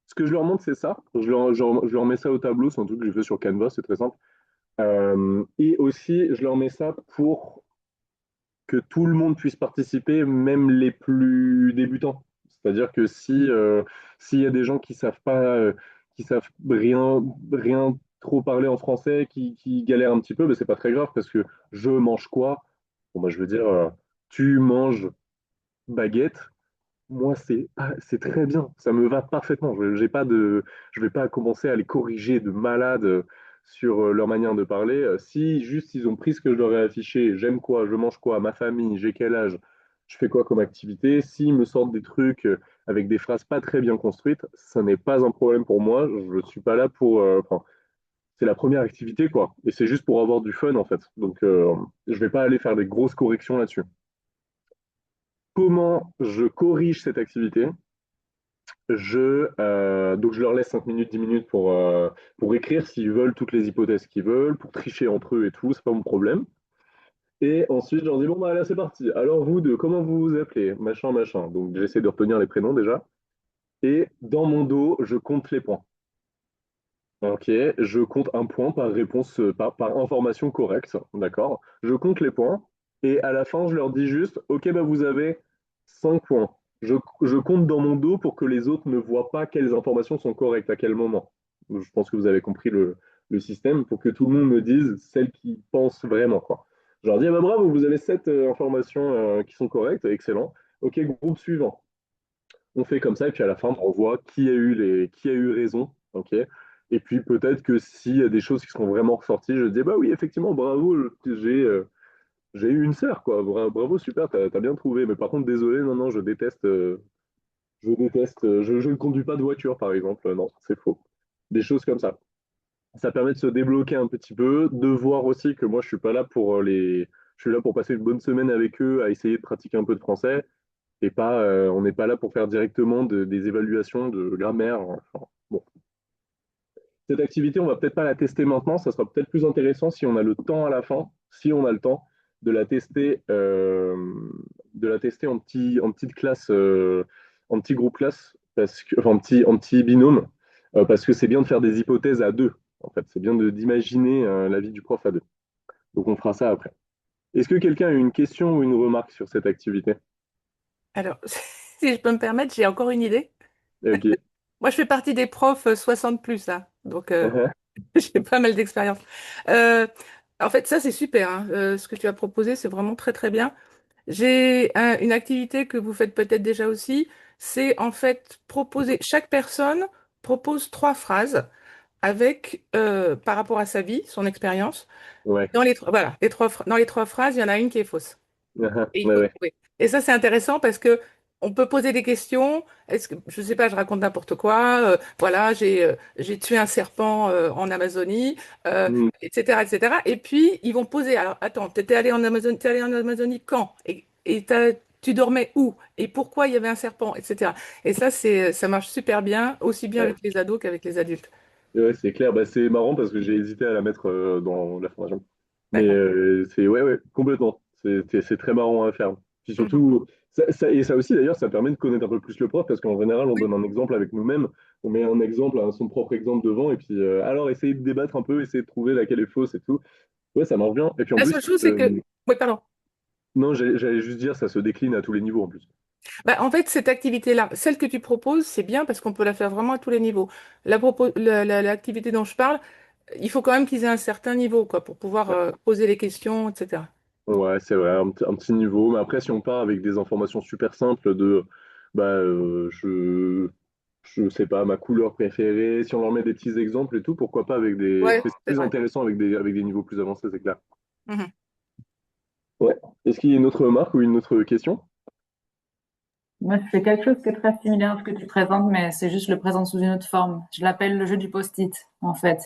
Speaker 1: Ce que je leur montre, c'est ça. Je leur mets ça au tableau. C'est un truc que j'ai fait sur Canva, c'est très simple. Et aussi, je leur mets ça pour que tout le monde puisse participer, même les plus débutants. C'est-à-dire que s'il y a des gens qui savent rien trop parler en français, qui galèrent un petit peu, ben c'est pas très grave parce que je mange quoi? Bon, bah, je veux dire, tu manges baguette. Moi, c'est très bien. Ça me va parfaitement. Je vais pas commencer à les corriger de malade sur leur manière de parler. Si juste ils ont pris ce que je leur ai affiché, j'aime quoi, je mange quoi, ma famille, j'ai quel âge, je fais quoi comme activité, s'ils me sortent des trucs avec des phrases pas très bien construites, ça n'est pas un problème pour moi. Je suis pas là pour. Enfin, c'est la première activité, quoi. Et c'est juste pour avoir du fun, en fait. Donc, je vais pas aller faire des grosses corrections là-dessus. Comment je corrige cette activité? Donc je leur laisse 5 minutes, 10 minutes pour écrire s'ils veulent toutes les hypothèses qu'ils veulent, pour tricher entre eux et tout, c'est pas mon problème. Et ensuite, je leur dis, bon, bah là, c'est parti. Alors, vous deux, comment vous vous appelez? Machin, machin. Donc, j'essaie de retenir les prénoms déjà. Et dans mon dos, je compte les points. Ok, je compte un point par réponse, par information correcte. D'accord? Je compte les points. Et à la fin, je leur dis juste, ok, bah vous avez 5 points. Je compte dans mon dos pour que les autres ne voient pas quelles informations sont correctes à quel moment. Je pense que vous avez compris le système pour que tout le monde me dise celles qui pensent vraiment, quoi. Je leur dis, ah bah bravo, vous avez 7 informations qui sont correctes, excellent. Ok, groupe suivant. On fait comme ça, et puis à la fin, on voit qui a eu raison. Ok. Et puis peut-être que s'il y a des choses qui seront vraiment ressorties, je dis, bah oui, effectivement, bravo, j'ai eu une sœur, quoi. Bravo, super, t'as bien trouvé. Mais par contre, désolé, non, non, je ne conduis pas de voiture, par exemple. Non, c'est faux. Des choses comme ça. Ça permet de se débloquer un petit peu, de voir aussi que moi, je suis pas là je suis là pour passer une bonne semaine avec eux, à essayer de pratiquer un peu de français, et pas, on n'est pas là pour faire directement des évaluations de grammaire. Enfin, bon. Cette activité, on va peut-être pas la tester maintenant, ça sera peut-être plus intéressant si on a le temps à la fin, si on a le temps, de la tester, en petite classe, en petit groupe classe, enfin en petit binôme, parce que c'est bien de faire des hypothèses à deux. En fait, c'est bien d'imaginer la vie du prof à deux. Donc on fera ça après. Est-ce que quelqu'un a une question ou une remarque sur cette activité?
Speaker 6: Alors, si je peux me permettre, j'ai encore une idée.
Speaker 1: Ok.
Speaker 6: Moi, je fais partie des profs 60 plus, là. Donc, j'ai pas mal d'expérience. Euh, En fait, ça, c'est super, hein. Ce que tu as proposé, c'est vraiment très, très bien. J'ai une activité que vous faites peut-être déjà aussi. C'est en fait proposer, chaque personne propose 3 phrases avec, par rapport à sa vie, son expérience.
Speaker 1: Ouais.
Speaker 6: Voilà, dans les 3 phrases, il y en a une qui est fausse. Et il
Speaker 1: Ouais,
Speaker 6: faut
Speaker 1: ouais.
Speaker 6: trouver. Et ça, c'est intéressant parce que on peut poser des questions. Est-ce que, je sais pas, je raconte n'importe quoi. Voilà, j'ai tué un serpent en Amazonie,
Speaker 1: Hmm.
Speaker 6: etc., etc. Et puis ils vont poser. Alors, attends, t'es allé en Amazonie quand? Et tu dormais où et pourquoi il y avait un serpent, etc. Et ça marche super bien, aussi bien
Speaker 1: Ouais,
Speaker 6: avec les ados qu'avec les adultes.
Speaker 1: ouais, c'est clair. Bah, c'est marrant parce que j'ai hésité à la mettre dans la formation. Mais
Speaker 6: D'accord.
Speaker 1: c'est ouais, ouais, complètement. C'est très marrant à faire. Puis
Speaker 6: Mhm.
Speaker 1: surtout, et ça aussi d'ailleurs, ça permet de connaître un peu plus le prof parce qu'en général, on donne un exemple avec nous-mêmes. On met un exemple, son propre exemple devant, et puis alors essayez de débattre un peu, essayez de trouver laquelle est fausse et tout. Ouais, ça marche bien. Et puis en
Speaker 6: La
Speaker 1: plus,
Speaker 6: seule chose, c'est que... Oui, pardon.
Speaker 1: non, j'allais juste dire, ça se décline à tous les niveaux en plus.
Speaker 6: Bah, en fait, cette activité-là, celle que tu proposes, c'est bien parce qu'on peut la faire vraiment à tous les niveaux. L'activité dont je parle, il faut quand même qu'ils aient un certain niveau, quoi, pour pouvoir poser les questions, etc.
Speaker 1: Ouais, c'est vrai, un petit niveau. Mais après, si on part avec des informations super simples de, bah, je sais pas, ma couleur préférée, si on leur met des petits exemples et tout, pourquoi pas avec des,
Speaker 6: Ouais,
Speaker 1: mais c'est
Speaker 6: c'est
Speaker 1: plus
Speaker 6: vrai.
Speaker 1: intéressant avec des niveaux plus avancés, c'est clair.
Speaker 6: Mhm.
Speaker 1: Ouais. Est-ce qu'il y a une autre remarque ou une autre question?
Speaker 3: Moi, je fais quelque chose qui est très similaire à ce que tu présentes, mais c'est juste le présente sous une autre forme. Je l'appelle le jeu du post-it, en fait.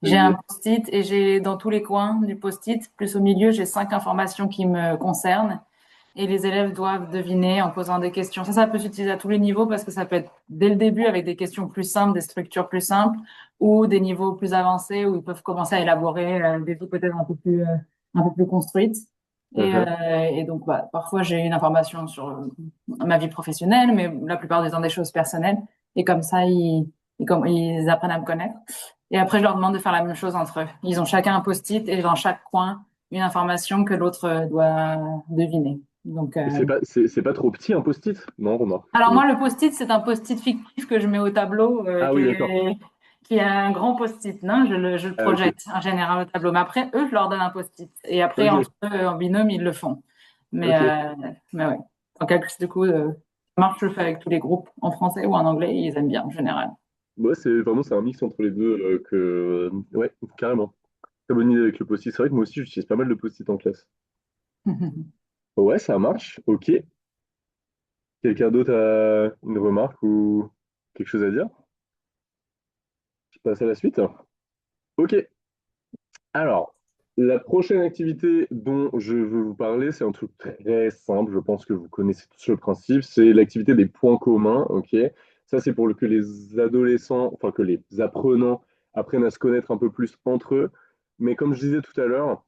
Speaker 3: J'ai un
Speaker 1: Vas-y.
Speaker 3: post-it et j'ai dans tous les coins du post-it, plus au milieu, j'ai 5 informations qui me concernent. Et les élèves doivent deviner en posant des questions. Ça peut s'utiliser à tous les niveaux parce que ça peut être dès le début avec des questions plus simples, des structures plus simples, ou des niveaux plus avancés où ils peuvent commencer à élaborer des hypothèses un peu plus construites.
Speaker 1: Mhm.
Speaker 3: Et donc, bah, parfois, j'ai une information sur ma vie professionnelle, mais la plupart du temps, des choses personnelles. Et comme ça, ils apprennent à me connaître. Et après, je leur demande de faire la même chose entre eux. Ils ont chacun un post-it et dans chaque coin, une information que l'autre doit deviner. Donc,
Speaker 1: C'est pas trop petit un post-it? Non, remarque.
Speaker 3: alors moi, le post-it, c'est un post-it fictif que je mets au tableau,
Speaker 1: Ah oui, d'accord.
Speaker 3: qui est un grand post-it, non? Je le
Speaker 1: Ah, ok.
Speaker 3: projette en général au tableau. Mais après, eux, je leur donne un post-it. Et après,
Speaker 1: Ok.
Speaker 3: entre eux, en binôme, ils le font. Mais,
Speaker 1: Ok.
Speaker 3: mais ouais. Donc, du coup, ça marche, je le fais avec tous les groupes, en français ou en anglais, ils aiment bien en général.
Speaker 1: Ouais, c'est un mix entre les deux ouais, carrément. Très bonne idée avec le post-it. C'est vrai que moi aussi, j'utilise pas mal de post-it en classe. Ouais, ça marche. Ok. Quelqu'un d'autre a une remarque ou quelque chose à dire? Je passe à la suite. Ok. Alors, la prochaine activité dont je veux vous parler, c'est un truc très simple. Je pense que vous connaissez tous le principe. C'est l'activité des points communs. Ok. Ça, c'est pour que les adolescents, enfin que les apprenants apprennent à se connaître un peu plus entre eux. Mais comme je disais tout à l'heure,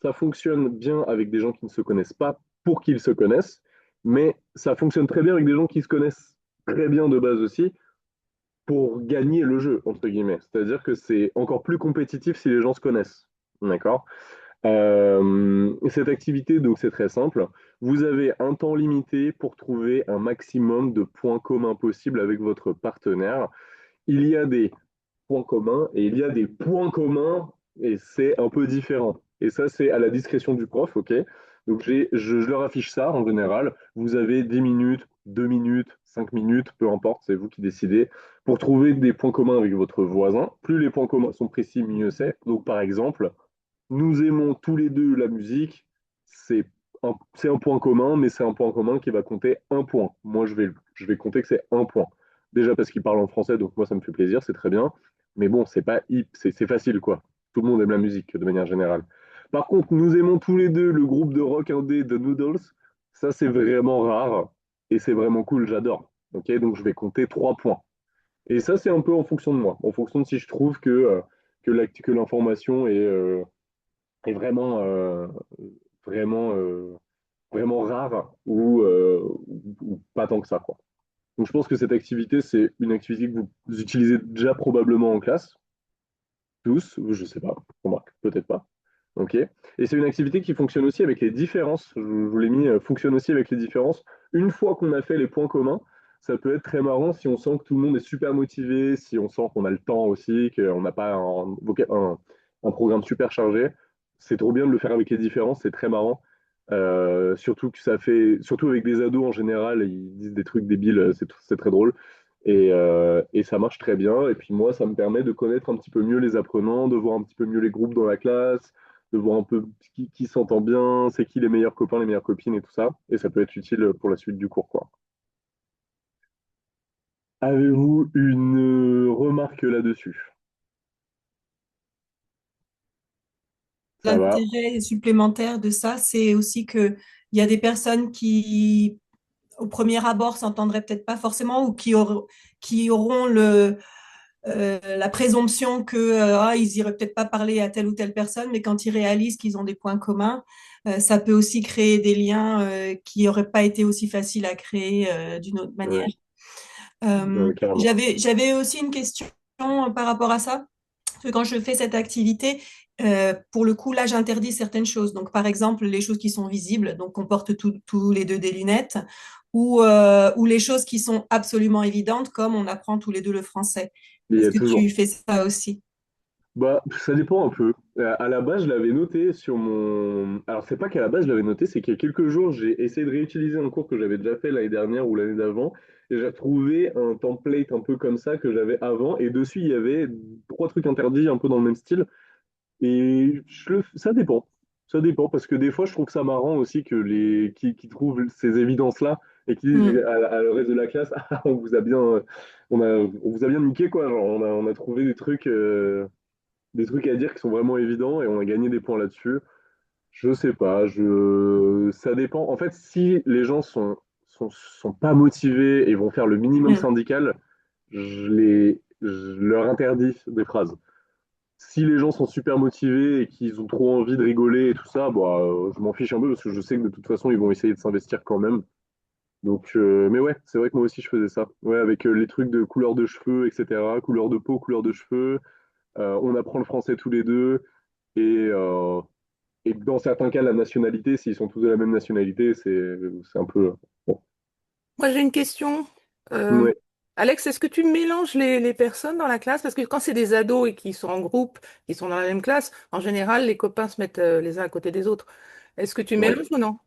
Speaker 1: ça fonctionne bien avec des gens qui ne se connaissent pas pour qu'ils se connaissent, mais ça fonctionne très bien avec des gens qui se connaissent très bien de base aussi pour gagner le jeu, entre guillemets. C'est-à-dire que c'est encore plus compétitif si les gens se connaissent. D'accord? Cette activité, donc c'est très simple. Vous avez un temps limité pour trouver un maximum de points communs possibles avec votre partenaire. Il y a des points communs et il y a des points communs et c'est un peu différent. Et ça, c'est à la discrétion du prof, ok? Donc je leur affiche ça en général. Vous avez 10 minutes, 2 minutes, 5 minutes, peu importe, c'est vous qui décidez, pour trouver des points communs avec votre voisin. Plus les points communs sont précis, mieux c'est. Donc par exemple, nous aimons tous les deux la musique, c'est c'est un point commun, mais c'est un point commun qui va compter un point. Moi, je vais compter que c'est un point. Déjà parce qu'il parle en français, donc moi, ça me fait plaisir, c'est très bien. Mais bon, c'est pas hip, c'est facile, quoi. Tout le monde aime la musique, de manière générale. Par contre, nous aimons tous les deux le groupe de rock indé The Noodles. Ça, c'est vraiment rare. Et c'est vraiment cool, j'adore. Ok, donc je vais compter 3 points. Et ça, c'est un peu en fonction de moi, en fonction de si je trouve que l'information est vraiment, vraiment rare ou pas tant que ça, quoi. Donc je pense que cette activité, c'est une activité que vous utilisez déjà probablement en classe, tous, je sais pas, remarque, peut-être pas. Ok. Et c'est une activité qui fonctionne aussi avec les différences. Je vous l'ai mis, fonctionne aussi avec les différences. Une fois qu'on a fait les points communs, ça peut être très marrant si on sent que tout le monde est super motivé, si on sent qu'on a le temps aussi, qu'on n'a pas un programme super chargé. C'est trop bien de le faire avec les différences, c'est très marrant. Surtout que ça fait, surtout avec des ados en général, ils disent des trucs débiles, c'est très drôle. Et ça marche très bien. Et puis moi, ça me permet de connaître un petit peu mieux les apprenants, de voir un petit peu mieux les groupes dans la classe, de voir un peu qui s'entend bien, c'est qui les meilleurs copains, les meilleures copines et tout ça. Et ça peut être utile pour la suite du cours, quoi. Avez-vous une remarque là-dessus? Ça va?
Speaker 2: L'intérêt supplémentaire de ça, c'est aussi que il y a des personnes qui au premier abord, s'entendraient peut-être pas forcément ou qui auront la présomption que ils iraient peut-être pas parler à telle ou telle personne, mais quand ils réalisent qu'ils ont des points communs, ça peut aussi créer des liens qui n'auraient pas été aussi faciles à créer d'une autre manière.
Speaker 1: Ouais, carrément.
Speaker 2: J'avais aussi une question par rapport à ça. Parce que quand je fais cette activité, pour le coup, là, j'interdis certaines choses. Donc, par exemple, les choses qui sont visibles, donc on porte tous les deux des lunettes, ou les choses qui sont absolument évidentes, comme on apprend tous les deux le français.
Speaker 1: Il y
Speaker 2: Est-ce
Speaker 1: a
Speaker 2: que tu
Speaker 1: toujours.
Speaker 2: fais ça aussi?
Speaker 1: Bah, ça dépend un peu. À la base, je l'avais noté sur mon. Alors, c'est pas qu'à la base, je l'avais noté, c'est qu'il y a quelques jours, j'ai essayé de réutiliser un cours que j'avais déjà fait l'année dernière ou l'année d'avant, et j'ai retrouvé un template un peu comme ça que j'avais avant, et dessus, il y avait trois trucs interdits un peu dans le même style. Et ça dépend. Ça dépend, parce que des fois, je trouve que ça marrant aussi que qui trouvent ces évidences-là et qui disent
Speaker 2: Mm.
Speaker 1: à le reste de la classe, ah, on vous a bien niqué, quoi. Genre, on a trouvé des trucs à dire qui sont vraiment évidents et on a gagné des points là-dessus. Je sais pas, ça dépend. En fait, si les gens sont pas motivés et vont faire le minimum
Speaker 2: Mm.
Speaker 1: syndical, je leur interdis des phrases. Si les gens sont super motivés et qu'ils ont trop envie de rigoler et tout ça, bah, je m'en fiche un peu parce que je sais que de toute façon, ils vont essayer de s'investir quand même. Donc, mais ouais, c'est vrai que moi aussi, je faisais ça. Ouais, avec les trucs de couleur de cheveux, etc. Couleur de peau, couleur de cheveux. On apprend le français tous les deux. Et, euh, et dans certains cas, la nationalité, s'ils sont tous de la même nationalité, c'est un peu. Bon.
Speaker 6: Moi, j'ai une question. Euh,
Speaker 1: Ouais.
Speaker 6: Alex, est-ce que tu mélanges les personnes dans la classe? Parce que quand c'est des ados et qui sont en groupe, qui sont dans la même classe, en général, les copains se mettent les uns à côté des autres. Est-ce que tu
Speaker 1: Ouais.
Speaker 6: mélanges ou non?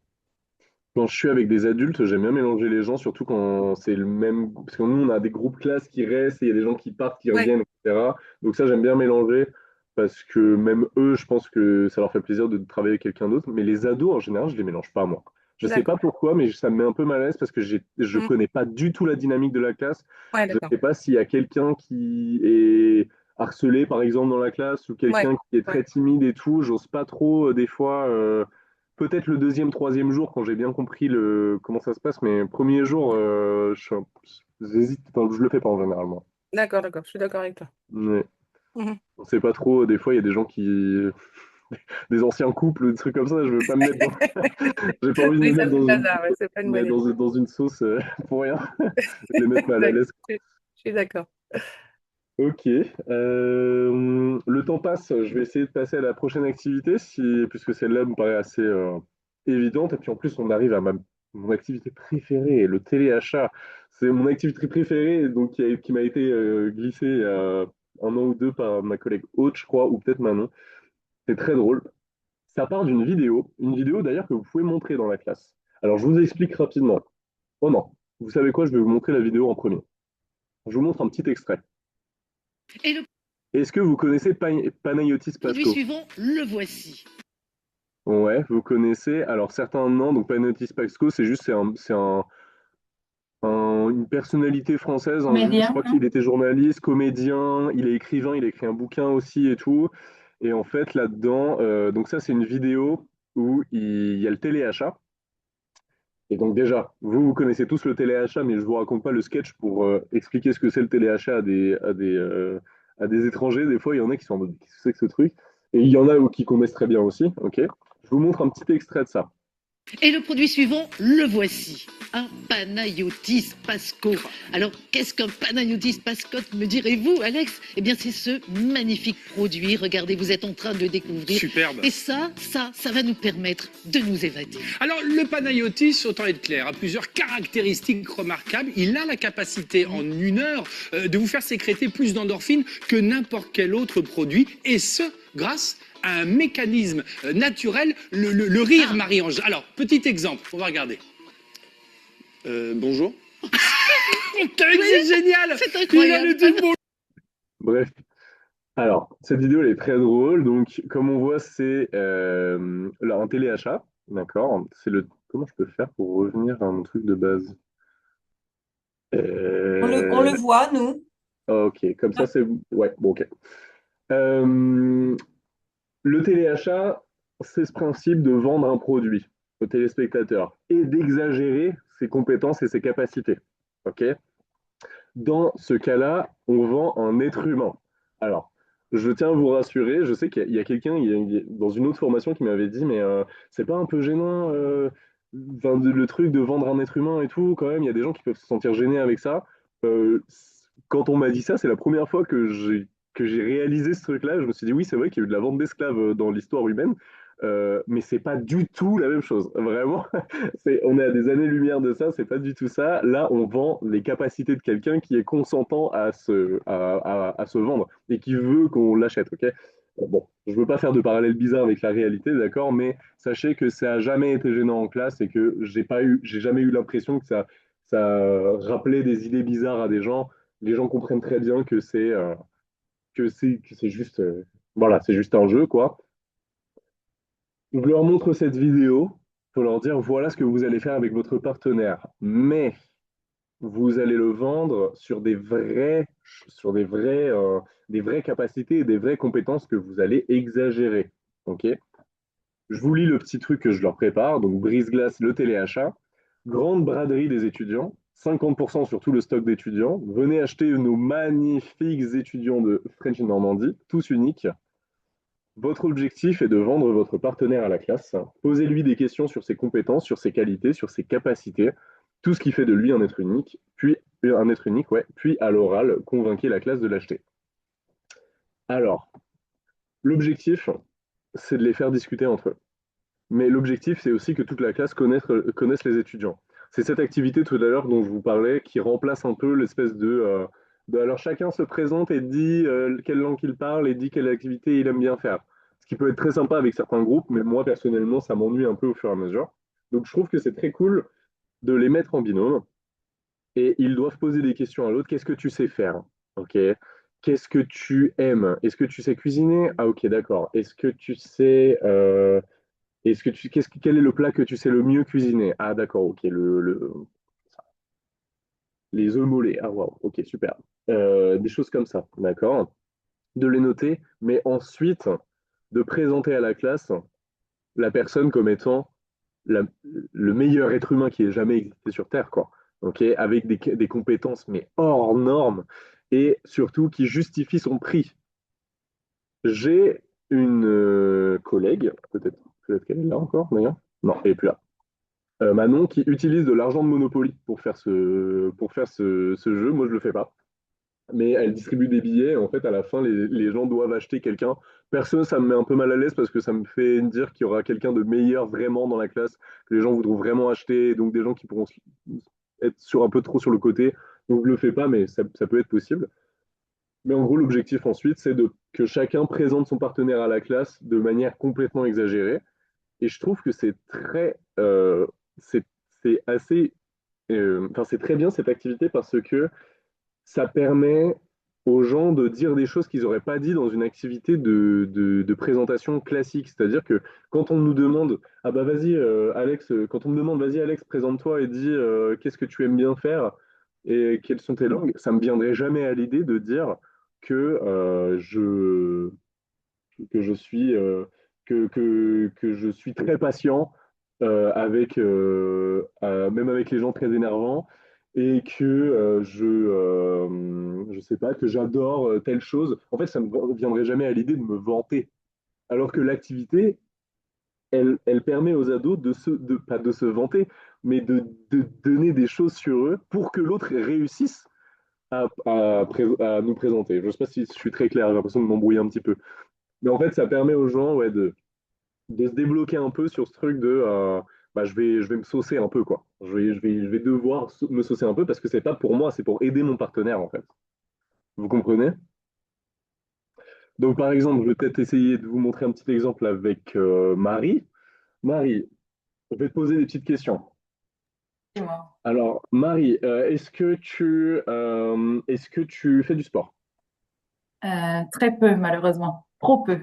Speaker 1: Quand je suis avec des adultes, j'aime bien mélanger les gens, surtout quand c'est le même. Parce que nous, on a des groupes classes qui restent et il y a des gens qui partent, qui
Speaker 6: Ouais.
Speaker 1: reviennent, etc. Donc ça, j'aime bien mélanger parce que même eux, je pense que ça leur fait plaisir de travailler avec quelqu'un d'autre. Mais les ados, en général, je les mélange pas, moi. Je sais pas
Speaker 6: D'accord.
Speaker 1: pourquoi, mais ça me met un peu mal à l'aise parce que je
Speaker 6: Mm.
Speaker 1: connais pas du tout la dynamique de la classe.
Speaker 6: Ouais,
Speaker 1: Je
Speaker 6: d'accord.
Speaker 1: sais pas s'il y a quelqu'un qui est harcelé, par exemple, dans la classe ou
Speaker 6: Ouais.
Speaker 1: quelqu'un qui est
Speaker 6: Ouais.
Speaker 1: très timide et tout. J'ose pas trop, des fois. Peut-être le deuxième, troisième jour, quand j'ai bien compris comment ça se passe, mais premier jour, j'hésite, enfin, je le fais pas en général, moi.
Speaker 6: D'accord, d'accord. Je suis d'accord avec toi.
Speaker 1: Mais
Speaker 6: Mhm.
Speaker 1: on sait pas trop, des fois, il y a des gens qui. Des anciens couples, des trucs comme ça, je veux pas me mettre dans. J'ai pas envie de me
Speaker 6: Oui, ça
Speaker 1: mettre
Speaker 6: fait bazar, ouais, c'est pas une bonne idée.
Speaker 1: dans une sauce pour rien, de les mettre mal à
Speaker 6: D'accord.
Speaker 1: l'aise.
Speaker 6: Je suis d'accord.
Speaker 1: Ok. Le temps passe, je vais essayer de passer à la prochaine activité, puisque celle-là me paraît assez évidente. Et puis en plus, on arrive à mon activité préférée, le téléachat. C'est mon activité préférée, donc qui m'a été glissée il y a un an ou deux par ma collègue Aude, je crois, ou peut-être Manon. C'est très drôle. Ça part une vidéo d'ailleurs que vous pouvez montrer dans la classe. Alors je vous explique rapidement. Oh non, vous savez quoi, je vais vous montrer la vidéo en premier. Je vous montre un petit extrait.
Speaker 7: Et le
Speaker 1: Est-ce que vous connaissez Panayotis
Speaker 7: produit
Speaker 1: Pasco?
Speaker 7: suivant, le voici.
Speaker 1: Ouais, vous connaissez. Alors certains non, donc Panayotis Pasco, une personnalité française. Je
Speaker 3: Comédien,
Speaker 1: crois
Speaker 3: hein?
Speaker 1: qu'il était journaliste, comédien, il est écrivain, il a écrit un bouquin aussi et tout. Et en fait, là-dedans, donc ça, c'est une vidéo où il y a le téléachat. Et donc déjà, vous connaissez tous le téléachat, mais je vous raconte pas le sketch pour expliquer ce que c'est le téléachat à des étrangers. Des fois, il y en a qui sont en mode, qu'est-ce que c'est que ce truc? Et il y en a qui connaissent très bien aussi. Ok. Je vous montre un petit extrait de ça.
Speaker 7: Et le produit suivant, le voici. Un Panayotis Pasco. Alors, qu'est-ce qu'un Panayotis Pasco, me direz-vous, Alex? Eh bien, c'est ce magnifique produit. Regardez, vous êtes en train de le découvrir.
Speaker 8: Superbe.
Speaker 7: Et ça va nous permettre de nous évader.
Speaker 8: Alors, le Panayotis, autant être clair, a plusieurs caractéristiques remarquables. Il a la capacité en une heure de vous faire sécréter plus d'endorphines que n'importe quel autre produit. Et ce, grâce à un mécanisme naturel, le rire, Marie-Ange. Alors, petit exemple, on va regarder. Bonjour. C'est génial.
Speaker 7: C'est
Speaker 8: Il a
Speaker 7: incroyable.
Speaker 8: le dit bonjour.
Speaker 1: Bref. Alors, cette vidéo, elle est très drôle. Donc, comme on voit, c'est là, un téléachat. D'accord. Comment je peux faire pour revenir à mon truc de base?
Speaker 2: On le voit, nous.
Speaker 1: Ok, comme ça, c'est. Ouais, bon, ok. Euh, Le téléachat, c'est ce principe de vendre un produit au téléspectateur et d'exagérer ses compétences et ses capacités. OK? Dans ce cas-là, on vend un être humain. Alors, je tiens à vous rassurer, je sais qu'il y a quelqu'un dans une autre formation qui m'avait dit, mais c'est pas un peu gênant le truc de vendre un être humain et tout, quand même, il y a des gens qui peuvent se sentir gênés avec ça. Quand on m'a dit ça, c'est la première fois que j'ai réalisé ce truc-là. Je me suis dit, oui, c'est vrai qu'il y a eu de la vente d'esclaves dans l'histoire humaine, mais c'est pas du tout la même chose. Vraiment, on est à des années-lumière de ça, c'est pas du tout ça. Là, on vend les capacités de quelqu'un qui est consentant à se vendre et qui veut qu'on l'achète, ok? Bon, je veux pas faire de parallèle bizarre avec la réalité, d'accord, mais sachez que ça a jamais été gênant en classe et que j'ai jamais eu l'impression que ça rappelait des idées bizarres à des gens. Les gens comprennent très bien que c'est juste, voilà, c'est juste un jeu, quoi. Je leur montre cette vidéo pour leur dire voilà ce que vous allez faire avec votre partenaire. Mais vous allez le vendre des vraies capacités et des vraies compétences que vous allez exagérer. Ok? Je vous lis le petit truc que je leur prépare. Donc, brise-glace, le téléachat. Grande braderie des étudiants. 50% sur tout le stock d'étudiants. Venez acheter nos magnifiques étudiants de French Normandie, tous uniques. Votre objectif est de vendre votre partenaire à la classe. Posez-lui des questions sur ses compétences, sur ses qualités, sur ses capacités, tout ce qui fait de lui un être unique, ouais, puis à l'oral, convainquez la classe de l'acheter. Alors, l'objectif, c'est de les faire discuter entre eux. Mais l'objectif, c'est aussi que toute la classe connaisse les étudiants. C'est cette activité tout à l'heure dont je vous parlais qui remplace un peu l'espèce alors chacun se présente et dit quelle langue il parle et dit quelle activité il aime bien faire. Ce qui peut être très sympa avec certains groupes, mais moi personnellement, ça m'ennuie un peu au fur et à mesure. Donc je trouve que c'est très cool de les mettre en binôme et ils doivent poser des questions à l'autre. Qu'est-ce que tu sais faire? Ok. Qu'est-ce que tu aimes? Est-ce que tu sais cuisiner? Ah ok, d'accord. Est-ce que tu sais quel est le plat que tu sais le mieux cuisiner? Ah, d'accord, ok, les œufs mollets. Ah, waouh, ok, super. Des choses comme ça, d'accord? De les noter, mais ensuite de présenter à la classe la personne comme étant la- le meilleur être humain qui ait jamais existé sur Terre, quoi. Ok, avec des compétences, mais hors normes, et surtout qui justifie son prix. J'ai une collègue, peut-être qu'elle est là encore, d'ailleurs. Non, elle n'est plus là. Manon qui utilise de l'argent de Monopoly pour faire ce jeu. Moi, je le fais pas. Mais elle distribue des billets. En fait, à la fin, les gens doivent acheter quelqu'un. Perso, ça me met un peu mal à l'aise parce que ça me fait dire qu'il y aura quelqu'un de meilleur vraiment dans la classe, que les gens voudront vraiment acheter. Donc, des gens qui pourront être un peu trop sur le côté. Donc, je le fais pas, mais ça peut être possible. Mais en gros, l'objectif ensuite, c'est que chacun présente son partenaire à la classe de manière complètement exagérée. Et je trouve que c'est c'est assez, enfin, c'est très bien cette activité parce que ça permet aux gens de dire des choses qu'ils n'auraient pas dit dans une activité de présentation classique. C'est-à-dire que quand on nous demande, ah bah vas-y Alex, quand on me demande, vas-y Alex, présente-toi et dis qu'est-ce que tu aimes bien faire et quelles sont tes langues, ça me viendrait jamais à l'idée de dire que que je suis, que je suis très patient même avec les gens très énervants et que je sais pas, que j'adore telle chose. En fait, ça ne me viendrait jamais à l'idée de me vanter. Alors que l'activité, elle permet aux ados pas de se vanter, mais de donner des choses sur eux pour que l'autre réussisse à nous présenter. Je ne sais pas si je suis très clair, j'ai l'impression de m'embrouiller un petit peu. Mais en fait, ça permet aux gens ouais, de se débloquer un peu sur ce truc de bah, je vais me saucer un peu, quoi. Je vais devoir me saucer un peu parce que c'est pas pour moi, c'est pour aider mon partenaire, en fait. Vous comprenez? Donc, par exemple, je vais peut-être essayer de vous montrer un petit exemple avec Marie. Marie, je vais te poser des petites questions.
Speaker 3: Dis-moi.
Speaker 1: Alors, Marie, est-ce que tu fais du sport?
Speaker 3: Très peu, malheureusement. Trop peu.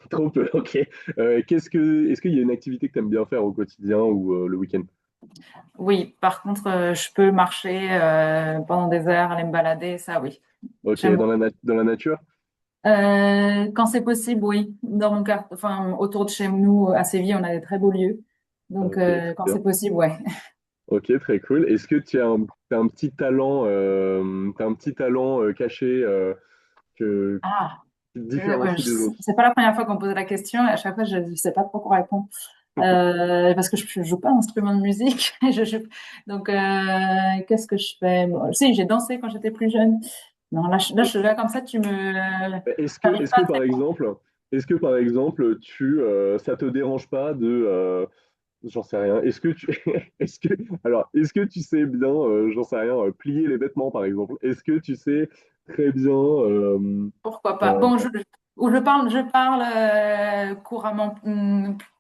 Speaker 1: Trop peu, ok. Est-ce qu'il y a une activité que tu aimes bien faire au quotidien ou le week-end?
Speaker 3: Oui, par contre, je peux marcher pendant des heures, aller me balader, ça oui.
Speaker 1: Ok,
Speaker 3: J'aime.
Speaker 1: dans la nature?
Speaker 3: Quand c'est possible, oui. Dans mon quart, enfin, autour de chez nous, à Séville, on a des très beaux lieux. Donc,
Speaker 1: Ok, très
Speaker 3: quand
Speaker 1: bien.
Speaker 3: c'est possible, ouais.
Speaker 1: Ok, très cool. Est-ce que t'as un petit talent, t'as un petit talent caché que,
Speaker 3: Ah,
Speaker 1: qui te différencie des autres?
Speaker 3: c'est pas la première fois qu'on me pose la question et à chaque fois je ne sais pas trop quoi répondre. Parce que je joue pas d'instrument de musique. Donc, qu'est-ce que je fais? Bon, si, j'ai dansé quand j'étais plus jeune. Non, là comme ça, tu me... J'arrive
Speaker 1: Est-ce
Speaker 3: pas
Speaker 1: que
Speaker 3: à te
Speaker 1: par
Speaker 3: répondre.
Speaker 1: exemple, ça te dérange pas de, j'en sais rien. Est-ce que tu sais bien, j'en sais rien, plier les vêtements par exemple? Est-ce que tu sais très bien,
Speaker 3: Pourquoi pas?
Speaker 1: euh,
Speaker 3: Bon, je parle couramment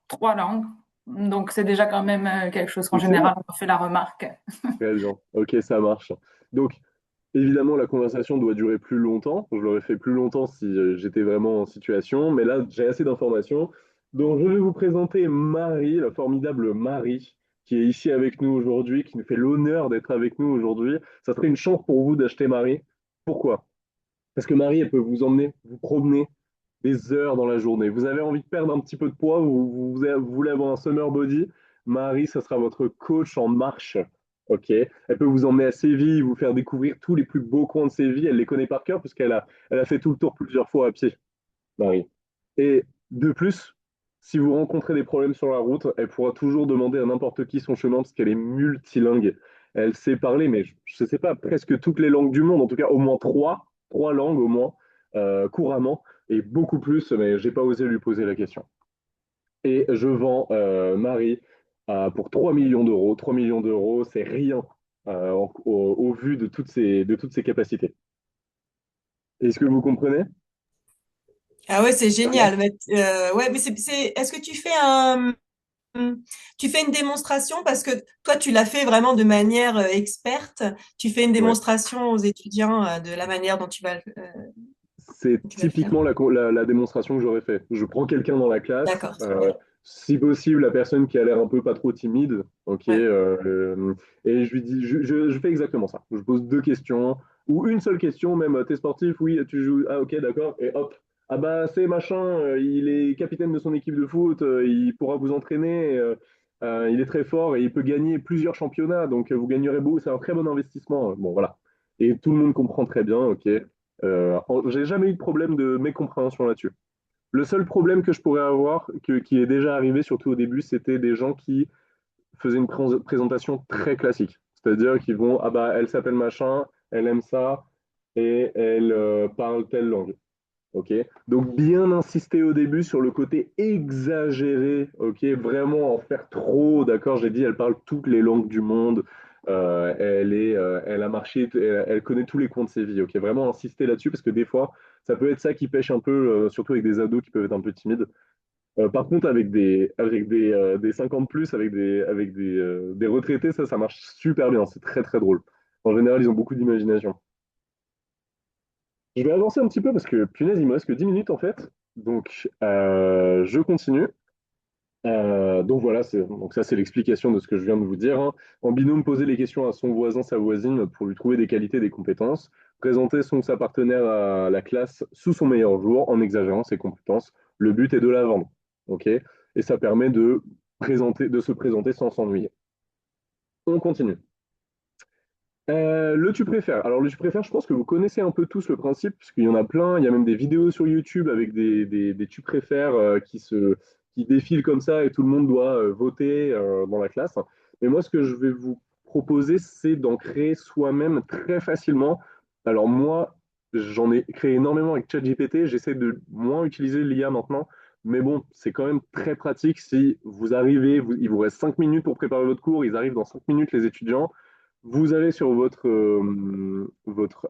Speaker 3: trois langues. Donc, c'est déjà quand même quelque chose qu'en
Speaker 1: excellent,
Speaker 3: général, on me fait la remarque.
Speaker 1: très bien. Ok, ça marche. Donc, évidemment, la conversation doit durer plus longtemps. Je l'aurais fait plus longtemps si j'étais vraiment en situation, mais là, j'ai assez d'informations. Donc, je vais vous présenter Marie, la formidable Marie, qui est ici avec nous aujourd'hui, qui nous fait l'honneur d'être avec nous aujourd'hui. Ça serait une chance pour vous d'acheter Marie. Pourquoi? Parce que Marie, elle peut vous emmener, vous promener des heures dans la journée. Vous avez envie de perdre un petit peu de poids, vous voulez avoir un summer body, Marie, ça sera votre coach en marche. Ok, elle peut vous emmener à Séville, vous faire découvrir tous les plus beaux coins de Séville. Elle les connaît par cœur elle a fait tout le tour plusieurs fois à pied, Marie. Et de plus, si vous rencontrez des problèmes sur la route, elle pourra toujours demander à n'importe qui son chemin parce qu'elle est multilingue. Elle sait parler, mais je ne sais pas, presque toutes les langues du monde, en tout cas au moins trois langues au moins, couramment, et beaucoup plus, mais j'ai pas osé lui poser la question. Et je vends Marie pour 3 millions d'euros. 3 millions d'euros, c'est rien au vu de toutes ses capacités. Est-ce que vous comprenez?
Speaker 2: Ah ouais, c'est
Speaker 1: Clairement.
Speaker 2: génial. Ouais, mais est-ce que tu fais une démonstration parce que toi, tu l'as fait vraiment de manière experte. Tu fais une
Speaker 1: Ouais.
Speaker 2: démonstration aux étudiants de la manière
Speaker 1: C'est
Speaker 2: dont tu vas le faire.
Speaker 1: typiquement la démonstration que j'aurais fait. Je prends quelqu'un dans la classe,
Speaker 2: D'accord, très bien.
Speaker 1: si possible la personne qui a l'air un peu pas trop timide, ok,
Speaker 2: Ouais.
Speaker 1: et je lui dis, je fais exactement ça. Je pose deux questions ou une seule question, même, t'es sportif, oui, tu joues, ah ok, d'accord, et hop, ah bah c'est machin, il est capitaine de son équipe de foot, il pourra vous entraîner, il est très fort et il peut gagner plusieurs championnats, donc vous gagnerez beau, c'est un très bon investissement. Bon voilà, et tout le monde comprend très bien, ok. J'ai jamais eu de problème de mécompréhension là-dessus. Le seul problème que je pourrais avoir, qui est déjà arrivé, surtout au début, c'était des gens qui faisaient une présentation très classique. C'est-à-dire qu'ils vont, ah bah, elle s'appelle machin, elle aime ça, et elle parle telle langue. Ok? Donc, bien insister au début sur le côté exagéré, ok? Vraiment en faire trop, d'accord? J'ai dit, elle parle toutes les langues du monde, elle a marché, elle connaît tous les coins de ses vies, ok? Vraiment insister là-dessus parce que des fois, ça peut être ça qui pêche un peu, surtout avec des ados qui peuvent être un peu timides. Par contre, des 50 plus, des retraités, ça marche super bien, c'est très très drôle. En général, ils ont beaucoup d'imagination. Je vais avancer un petit peu parce que, punaise, il me reste que 10 minutes en fait. Donc, je continue. Donc voilà, donc ça c'est l'explication de ce que je viens de vous dire, hein. En binôme, poser les questions à son voisin, sa voisine pour lui trouver des qualités, des compétences. Présenter son ou sa partenaire à la classe sous son meilleur jour en exagérant ses compétences. Le but est de la vendre. Ok? Et ça permet de se présenter sans s'ennuyer. On continue. Le tu préfères. Alors, le tu préfères, je pense que vous connaissez un peu tous le principe, puisqu'il y en a plein. Il y a même des vidéos sur YouTube avec des tu préfères qui défilent comme ça et tout le monde doit voter dans la classe. Mais moi, ce que je vais vous proposer, c'est d'en créer soi-même très facilement. Alors, moi, j'en ai créé énormément avec ChatGPT. J'essaie de moins utiliser l'IA maintenant. Mais bon, c'est quand même très pratique si vous arrivez, il vous reste 5 minutes pour préparer votre cours, ils arrivent dans 5 minutes, les étudiants. Vous allez sur votre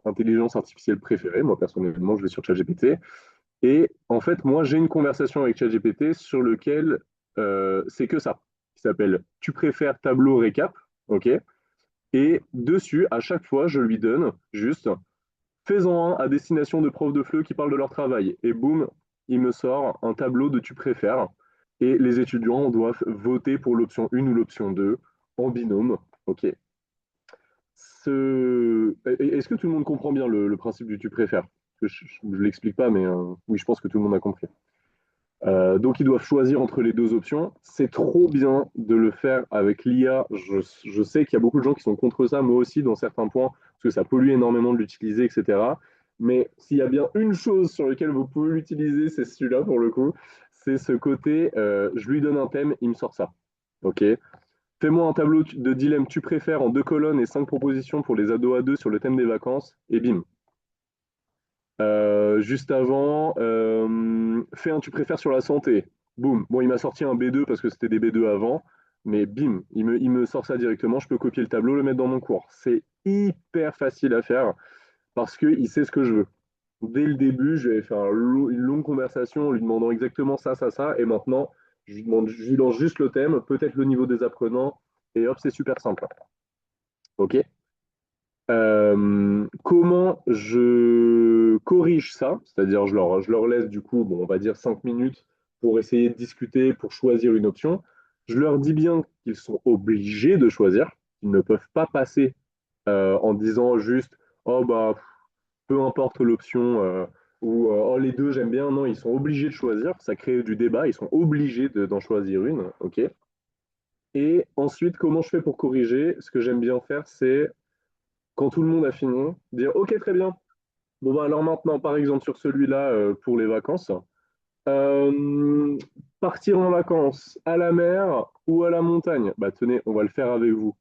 Speaker 1: intelligence artificielle préférée. Moi, personnellement, je vais sur ChatGPT. Et en fait, moi, j'ai une conversation avec ChatGPT sur lequel c'est que ça, qui s'appelle Tu préfères tableau récap. OK? Et dessus, à chaque fois, je lui donne juste fais-en un à destination de profs de FLE qui parlent de leur travail. Et boum, il me sort un tableau de Tu préfères. Et les étudiants doivent voter pour l'option 1 ou l'option 2 en binôme. OK? Est-ce que tout le monde comprend bien le principe du tu préfères? Parce que je ne l'explique pas, mais oui, je pense que tout le monde a compris. Donc, ils doivent choisir entre les deux options. C'est trop bien de le faire avec l'IA. Je sais qu'il y a beaucoup de gens qui sont contre ça, moi aussi, dans certains points, parce que ça pollue énormément de l'utiliser, etc. Mais s'il y a bien une chose sur laquelle vous pouvez l'utiliser, c'est celui-là pour le coup. C'est ce côté, je lui donne un thème, il me sort ça. OK? Fais-moi un tableau de dilemme tu préfères en 2 colonnes et 5 propositions pour les ados à deux sur le thème des vacances, et bim. Juste avant, fais un tu préfères sur la santé. Boum. Bon, il m'a sorti un B2 parce que c'était des B2 avant, mais bim, il me sort ça directement. Je peux copier le tableau, le mettre dans mon cours. C'est hyper facile à faire parce qu'il sait ce que je veux. Dès le début, je vais faire une longue conversation en lui demandant exactement ça, ça, ça, et maintenant, je lui lance juste le thème, peut-être le niveau des apprenants, et hop, c'est super simple. OK? Comment je corrige ça? C'est-à-dire, je leur laisse du coup, bon, on va dire 5 minutes pour essayer de discuter, pour choisir une option. Je leur dis bien qu'ils sont obligés de choisir, qu'ils ne peuvent pas passer en disant juste, oh bah, peu importe l'option, ou oh les deux j'aime bien. Non, ils sont obligés de choisir. Ça crée du débat, ils sont obligés d'en choisir une. OK? Et ensuite, comment je fais pour corriger? Ce que j'aime bien faire, c'est quand tout le monde a fini, dire OK, très bien. Bon, bah, alors maintenant, par exemple, sur celui-là, pour les vacances, euh, partir en vacances à la mer ou à la montagne? Bah, tenez, on va le faire avec vous.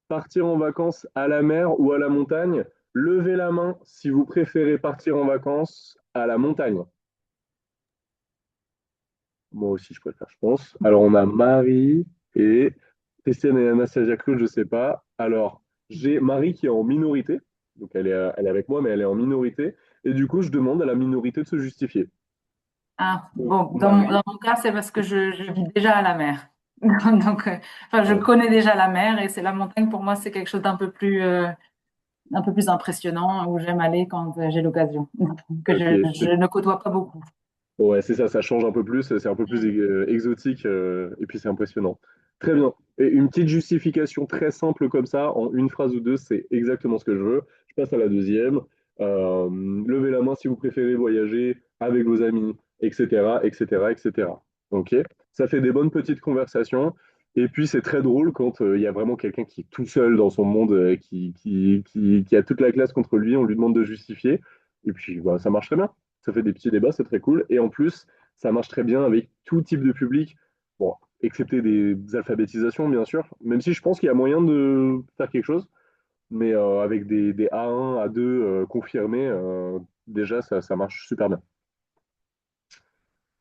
Speaker 1: Partir en vacances à la mer ou à la montagne? Levez la main si vous préférez partir en vacances à la montagne. Moi aussi, je préfère, je pense. Alors, on a Marie et Christiane et Anastasia Claude, je ne sais pas. Alors, j'ai Marie qui est en minorité. Donc, elle est avec moi, mais elle est en minorité. Et du coup, je demande à la minorité de se justifier.
Speaker 3: Ah,
Speaker 1: Donc,
Speaker 3: bon,
Speaker 1: Marie,
Speaker 3: dans mon cas, c'est parce que je vis déjà à la mer. Donc, enfin, je
Speaker 1: ok,
Speaker 3: connais déjà la mer et c'est la montagne pour moi, c'est quelque chose un peu plus impressionnant où j'aime aller quand j'ai l'occasion, que
Speaker 1: ok,
Speaker 3: je ne côtoie pas beaucoup.
Speaker 1: ouais, c'est ça, ça change un peu plus, c'est un peu plus exotique, et puis c'est impressionnant. Très bien. Et une petite justification très simple comme ça, en une phrase ou deux, c'est exactement ce que je veux. Je passe à la deuxième. Levez la main si vous préférez voyager avec vos amis, etc., etc., etc. Ok? Ça fait des bonnes petites conversations. Et puis c'est très drôle quand il y a vraiment quelqu'un qui est tout seul dans son monde, qui a toute la classe contre lui, on lui demande de justifier. Et puis bah, ça marche très bien. Ça fait des petits débats, c'est très cool. Et en plus, ça marche très bien avec tout type de public. Bon, excepté des alphabétisations, bien sûr. Même si je pense qu'il y a moyen de faire quelque chose. Mais avec des A1, A2 confirmés, déjà, ça marche super bien.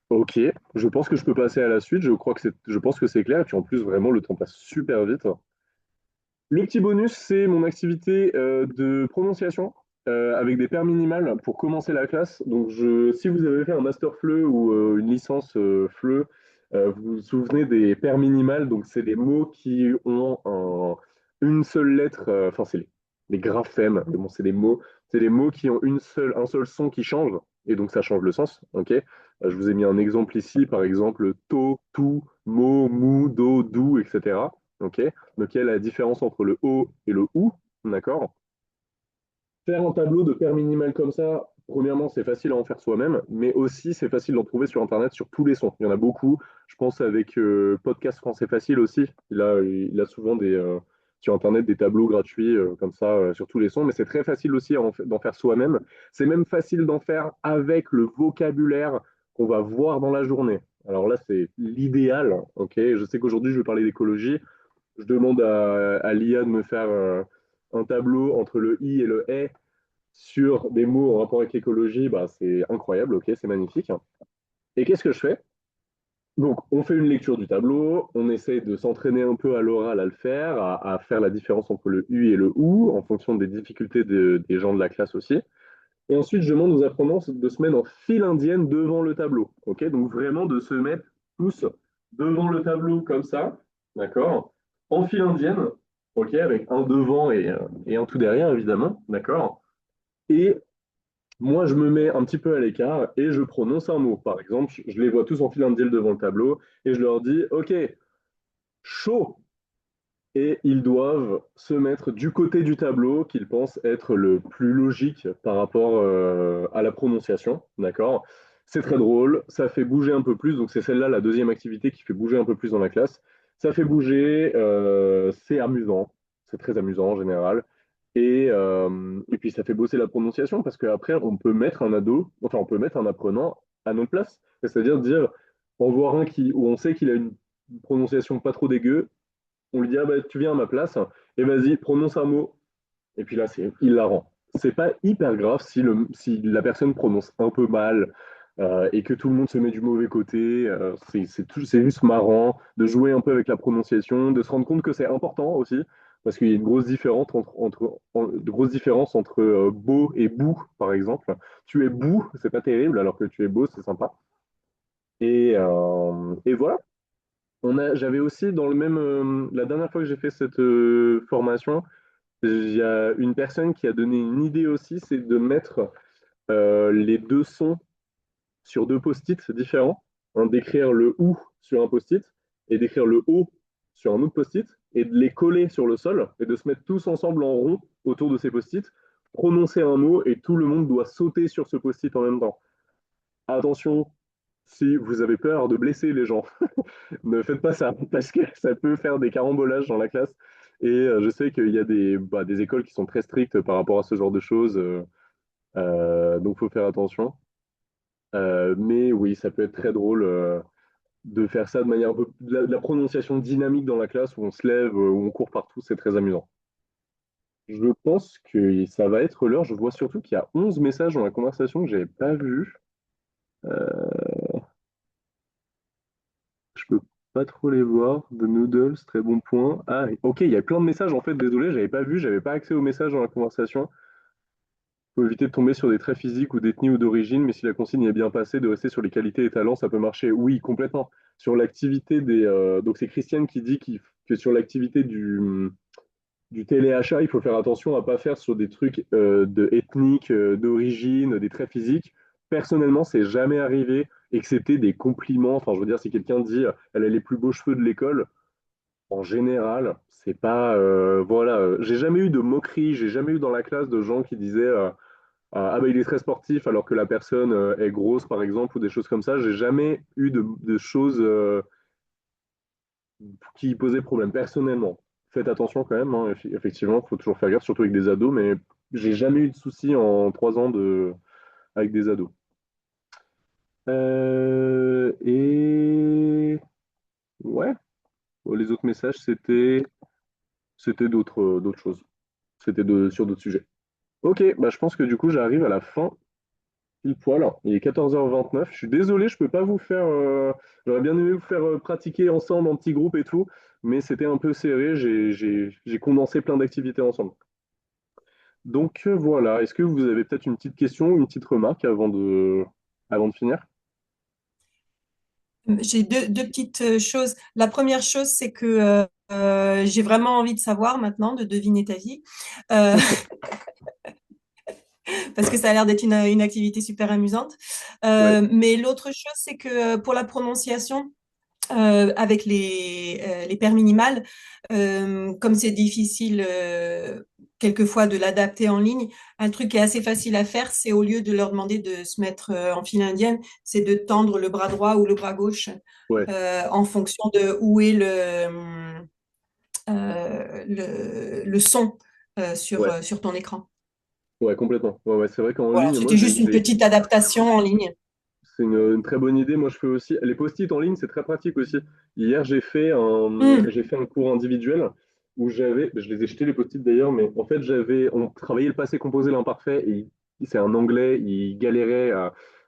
Speaker 1: Ok, je pense que je peux passer à la suite. Je pense que c'est clair. Et puis en plus, vraiment, le temps passe super vite. Le petit bonus, c'est mon activité de prononciation avec des paires minimales pour commencer la classe. Donc, si vous avez fait un master FLE ou une licence FLE, vous vous souvenez des paires minimales. Donc, c'est des mots qui ont une seule lettre. Enfin, c'est les graphèmes. Mais bon, c'est des mots qui ont un seul son qui change. Et donc, ça change le sens. Ok. Je vous ai mis un exemple ici, par exemple, to, tout, mo, mou, do, dou, etc. Ok. Donc, il y a la différence entre le O et le OU, d'accord? Faire un tableau de paires minimales comme ça, premièrement, c'est facile à en faire soi-même, mais aussi c'est facile d'en trouver sur Internet sur tous les sons. Il y en a beaucoup. Je pense avec Podcast Français Facile aussi. Il a souvent sur Internet des tableaux gratuits comme ça sur tous les sons, mais c'est très facile aussi d'en faire soi-même. C'est même facile d'en faire avec le vocabulaire qu'on va voir dans la journée. Alors là, c'est l'idéal. Ok. Je sais qu'aujourd'hui, je vais parler d'écologie. Je demande à l'IA de me faire un tableau entre le i et le est sur des mots en rapport avec l'écologie. Bah, c'est incroyable, ok, c'est magnifique. Et qu'est-ce que je fais? Donc, on fait une lecture du tableau, on essaie de s'entraîner un peu à l'oral à le faire, à faire la différence entre le U et le OU, en fonction des difficultés des gens de la classe aussi. Et ensuite, je demande aux apprenants de se mettre en file indienne devant le tableau. Ok, donc vraiment de se mettre tous devant le tableau comme ça, d'accord, en file indienne, ok, avec un devant et un tout derrière, évidemment, d'accord. Et moi, je me mets un petit peu à l'écart et je prononce un mot. Par exemple, je les vois tous en file indienne devant le tableau et je leur dis, ok, chaud. Et ils doivent se mettre du côté du tableau qu'ils pensent être le plus logique par rapport à la prononciation, d'accord? C'est très drôle, ça fait bouger un peu plus, donc c'est celle-là la deuxième activité qui fait bouger un peu plus dans la classe. Ça fait bouger, c'est amusant, c'est très amusant en général. Et puis ça fait bosser la prononciation parce qu'après on peut mettre un ado, enfin on peut mettre un apprenant à notre place. C'est-à-dire dire, en voir un où on sait qu'il a une prononciation pas trop dégueu, on lui dit ah bah tu viens à ma place et vas-y prononce un mot. Et puis là c'est hilarant. C'est pas hyper grave si la personne prononce un peu mal et que tout le monde se met du mauvais côté. C'est juste marrant de jouer un peu avec la prononciation, de se rendre compte que c'est important aussi, parce qu'il y a une grosse différence de grosses différences entre beau et bout, par exemple. Tu es beau, c'est pas terrible, alors que tu es beau, c'est sympa. Et voilà. J'avais aussi dans le même, la dernière fois que j'ai fait cette formation, il y a une personne qui a donné une idée aussi, c'est de mettre les deux sons sur deux post-it différents, hein, d'écrire le OU sur un post-it et d'écrire le O sur un autre post-it et de les coller sur le sol et de se mettre tous ensemble en rond autour de ces post-it, prononcer un mot et tout le monde doit sauter sur ce post-it en même temps. Attention, si vous avez peur de blesser les gens, ne faites pas ça parce que ça peut faire des carambolages dans la classe. Et je sais qu'il y a des écoles qui sont très strictes par rapport à ce genre de choses, donc il faut faire attention. Mais oui, ça peut être très drôle de faire ça de manière un peu de la prononciation dynamique dans la classe où on se lève, où on court partout, c'est très amusant. Je pense que ça va être l'heure. Je vois surtout qu'il y a 11 messages dans la conversation que je n'avais pas vus. Je peux pas trop les voir. The Noodles, très bon point. Ah, ok, il y a plein de messages en fait. Désolé, j'avais pas vu, j'avais pas accès aux messages dans la conversation. Il faut éviter de tomber sur des traits physiques ou d'ethnie ou d'origine, mais si la consigne est bien passée, de rester sur les qualités et talents, ça peut marcher. Oui, complètement. Sur l'activité donc c'est Christiane qui dit que sur l'activité du téléachat, il faut faire attention à pas faire sur des trucs de ethnique, d'origine, des traits physiques. Personnellement, c'est jamais arrivé, excepté des compliments. Enfin, je veux dire, si quelqu'un dit elle a les plus beaux cheveux de l'école, en général, c'est pas. Voilà, j'ai jamais eu de moquerie, j'ai jamais eu dans la classe de gens qui disaient ah bah il est très sportif alors que la personne est grosse, par exemple, ou des choses comme ça. J'ai jamais eu de choses qui posaient problème, personnellement. Faites attention quand même, hein, effectivement, il faut toujours faire gaffe, surtout avec des ados, mais j'ai jamais eu de soucis en 3 ans avec des ados. Et ouais, bon, les autres messages, c'était d'autres choses. C'était sur d'autres sujets. Ok, bah, je pense que du coup, j'arrive à la fin pile poil. Il est 14h29. Je suis désolé, je peux pas vous faire. J'aurais bien aimé vous faire pratiquer ensemble en petit groupe et tout, mais c'était un peu serré. J'ai condensé plein d'activités ensemble. Donc voilà. Est-ce que vous avez peut-être une petite question ou une petite remarque avant de finir?
Speaker 2: J'ai deux petites choses. La première chose, c'est que j'ai vraiment envie de savoir maintenant, de deviner ta vie. Euh, parce que ça a l'air d'être une activité super amusante.
Speaker 1: Ouais,
Speaker 2: Mais l'autre chose, c'est que pour la prononciation, avec les paires minimales, comme c'est difficile quelquefois de l'adapter en ligne, un truc qui est assez facile à faire, c'est au lieu de leur demander de se mettre en file indienne, c'est de tendre le bras droit ou le bras gauche
Speaker 1: ouais,
Speaker 2: en fonction de où est le son
Speaker 1: ouais,
Speaker 2: sur ton écran.
Speaker 1: ouais, complètement. Ouais, ouais, c'est vrai qu'en
Speaker 2: Voilà,
Speaker 1: ligne, moi,
Speaker 2: c'était juste une petite adaptation en ligne.
Speaker 1: c'est une très bonne idée. Moi, je fais aussi. Les post-it en ligne, c'est très pratique aussi. Hier,
Speaker 2: Mm.
Speaker 1: j'ai fait un cours individuel où je les ai jetés les post-it d'ailleurs, mais en fait, on travaillait le passé composé, l'imparfait, et c'est un anglais, il galérait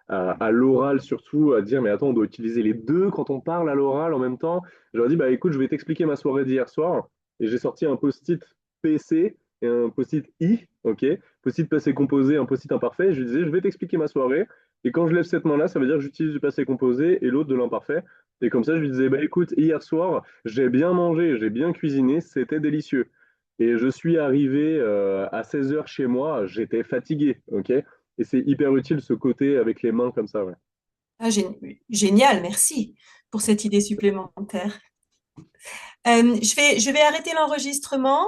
Speaker 1: à l'oral surtout, à dire, mais attends, on doit utiliser les deux quand on parle à l'oral en même temps. Je leur ai dit, bah écoute, je vais t'expliquer ma soirée d'hier soir, et j'ai sorti un post-it PC et un post-it I, ok? Post-it passé composé, un post-it imparfait. Je lui disais, je vais t'expliquer ma soirée. Et quand je lève cette main-là, ça veut dire que j'utilise du passé composé et l'autre de l'imparfait. Et comme ça, je lui disais, bah écoute, hier soir, j'ai bien mangé, j'ai bien cuisiné, c'était délicieux. Et je suis arrivé à 16h chez moi, j'étais fatigué, ok? Et c'est hyper utile ce côté avec les mains comme ça, ouais.
Speaker 2: Ah, génial, merci pour cette idée supplémentaire. Je vais arrêter l'enregistrement,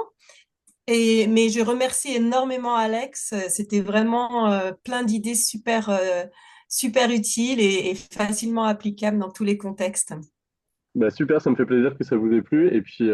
Speaker 2: mais je remercie énormément Alex. C'était vraiment plein d'idées super super utile et facilement applicable dans tous les contextes.
Speaker 1: Bah, super, ça me fait plaisir que ça vous ait plu. Et puis,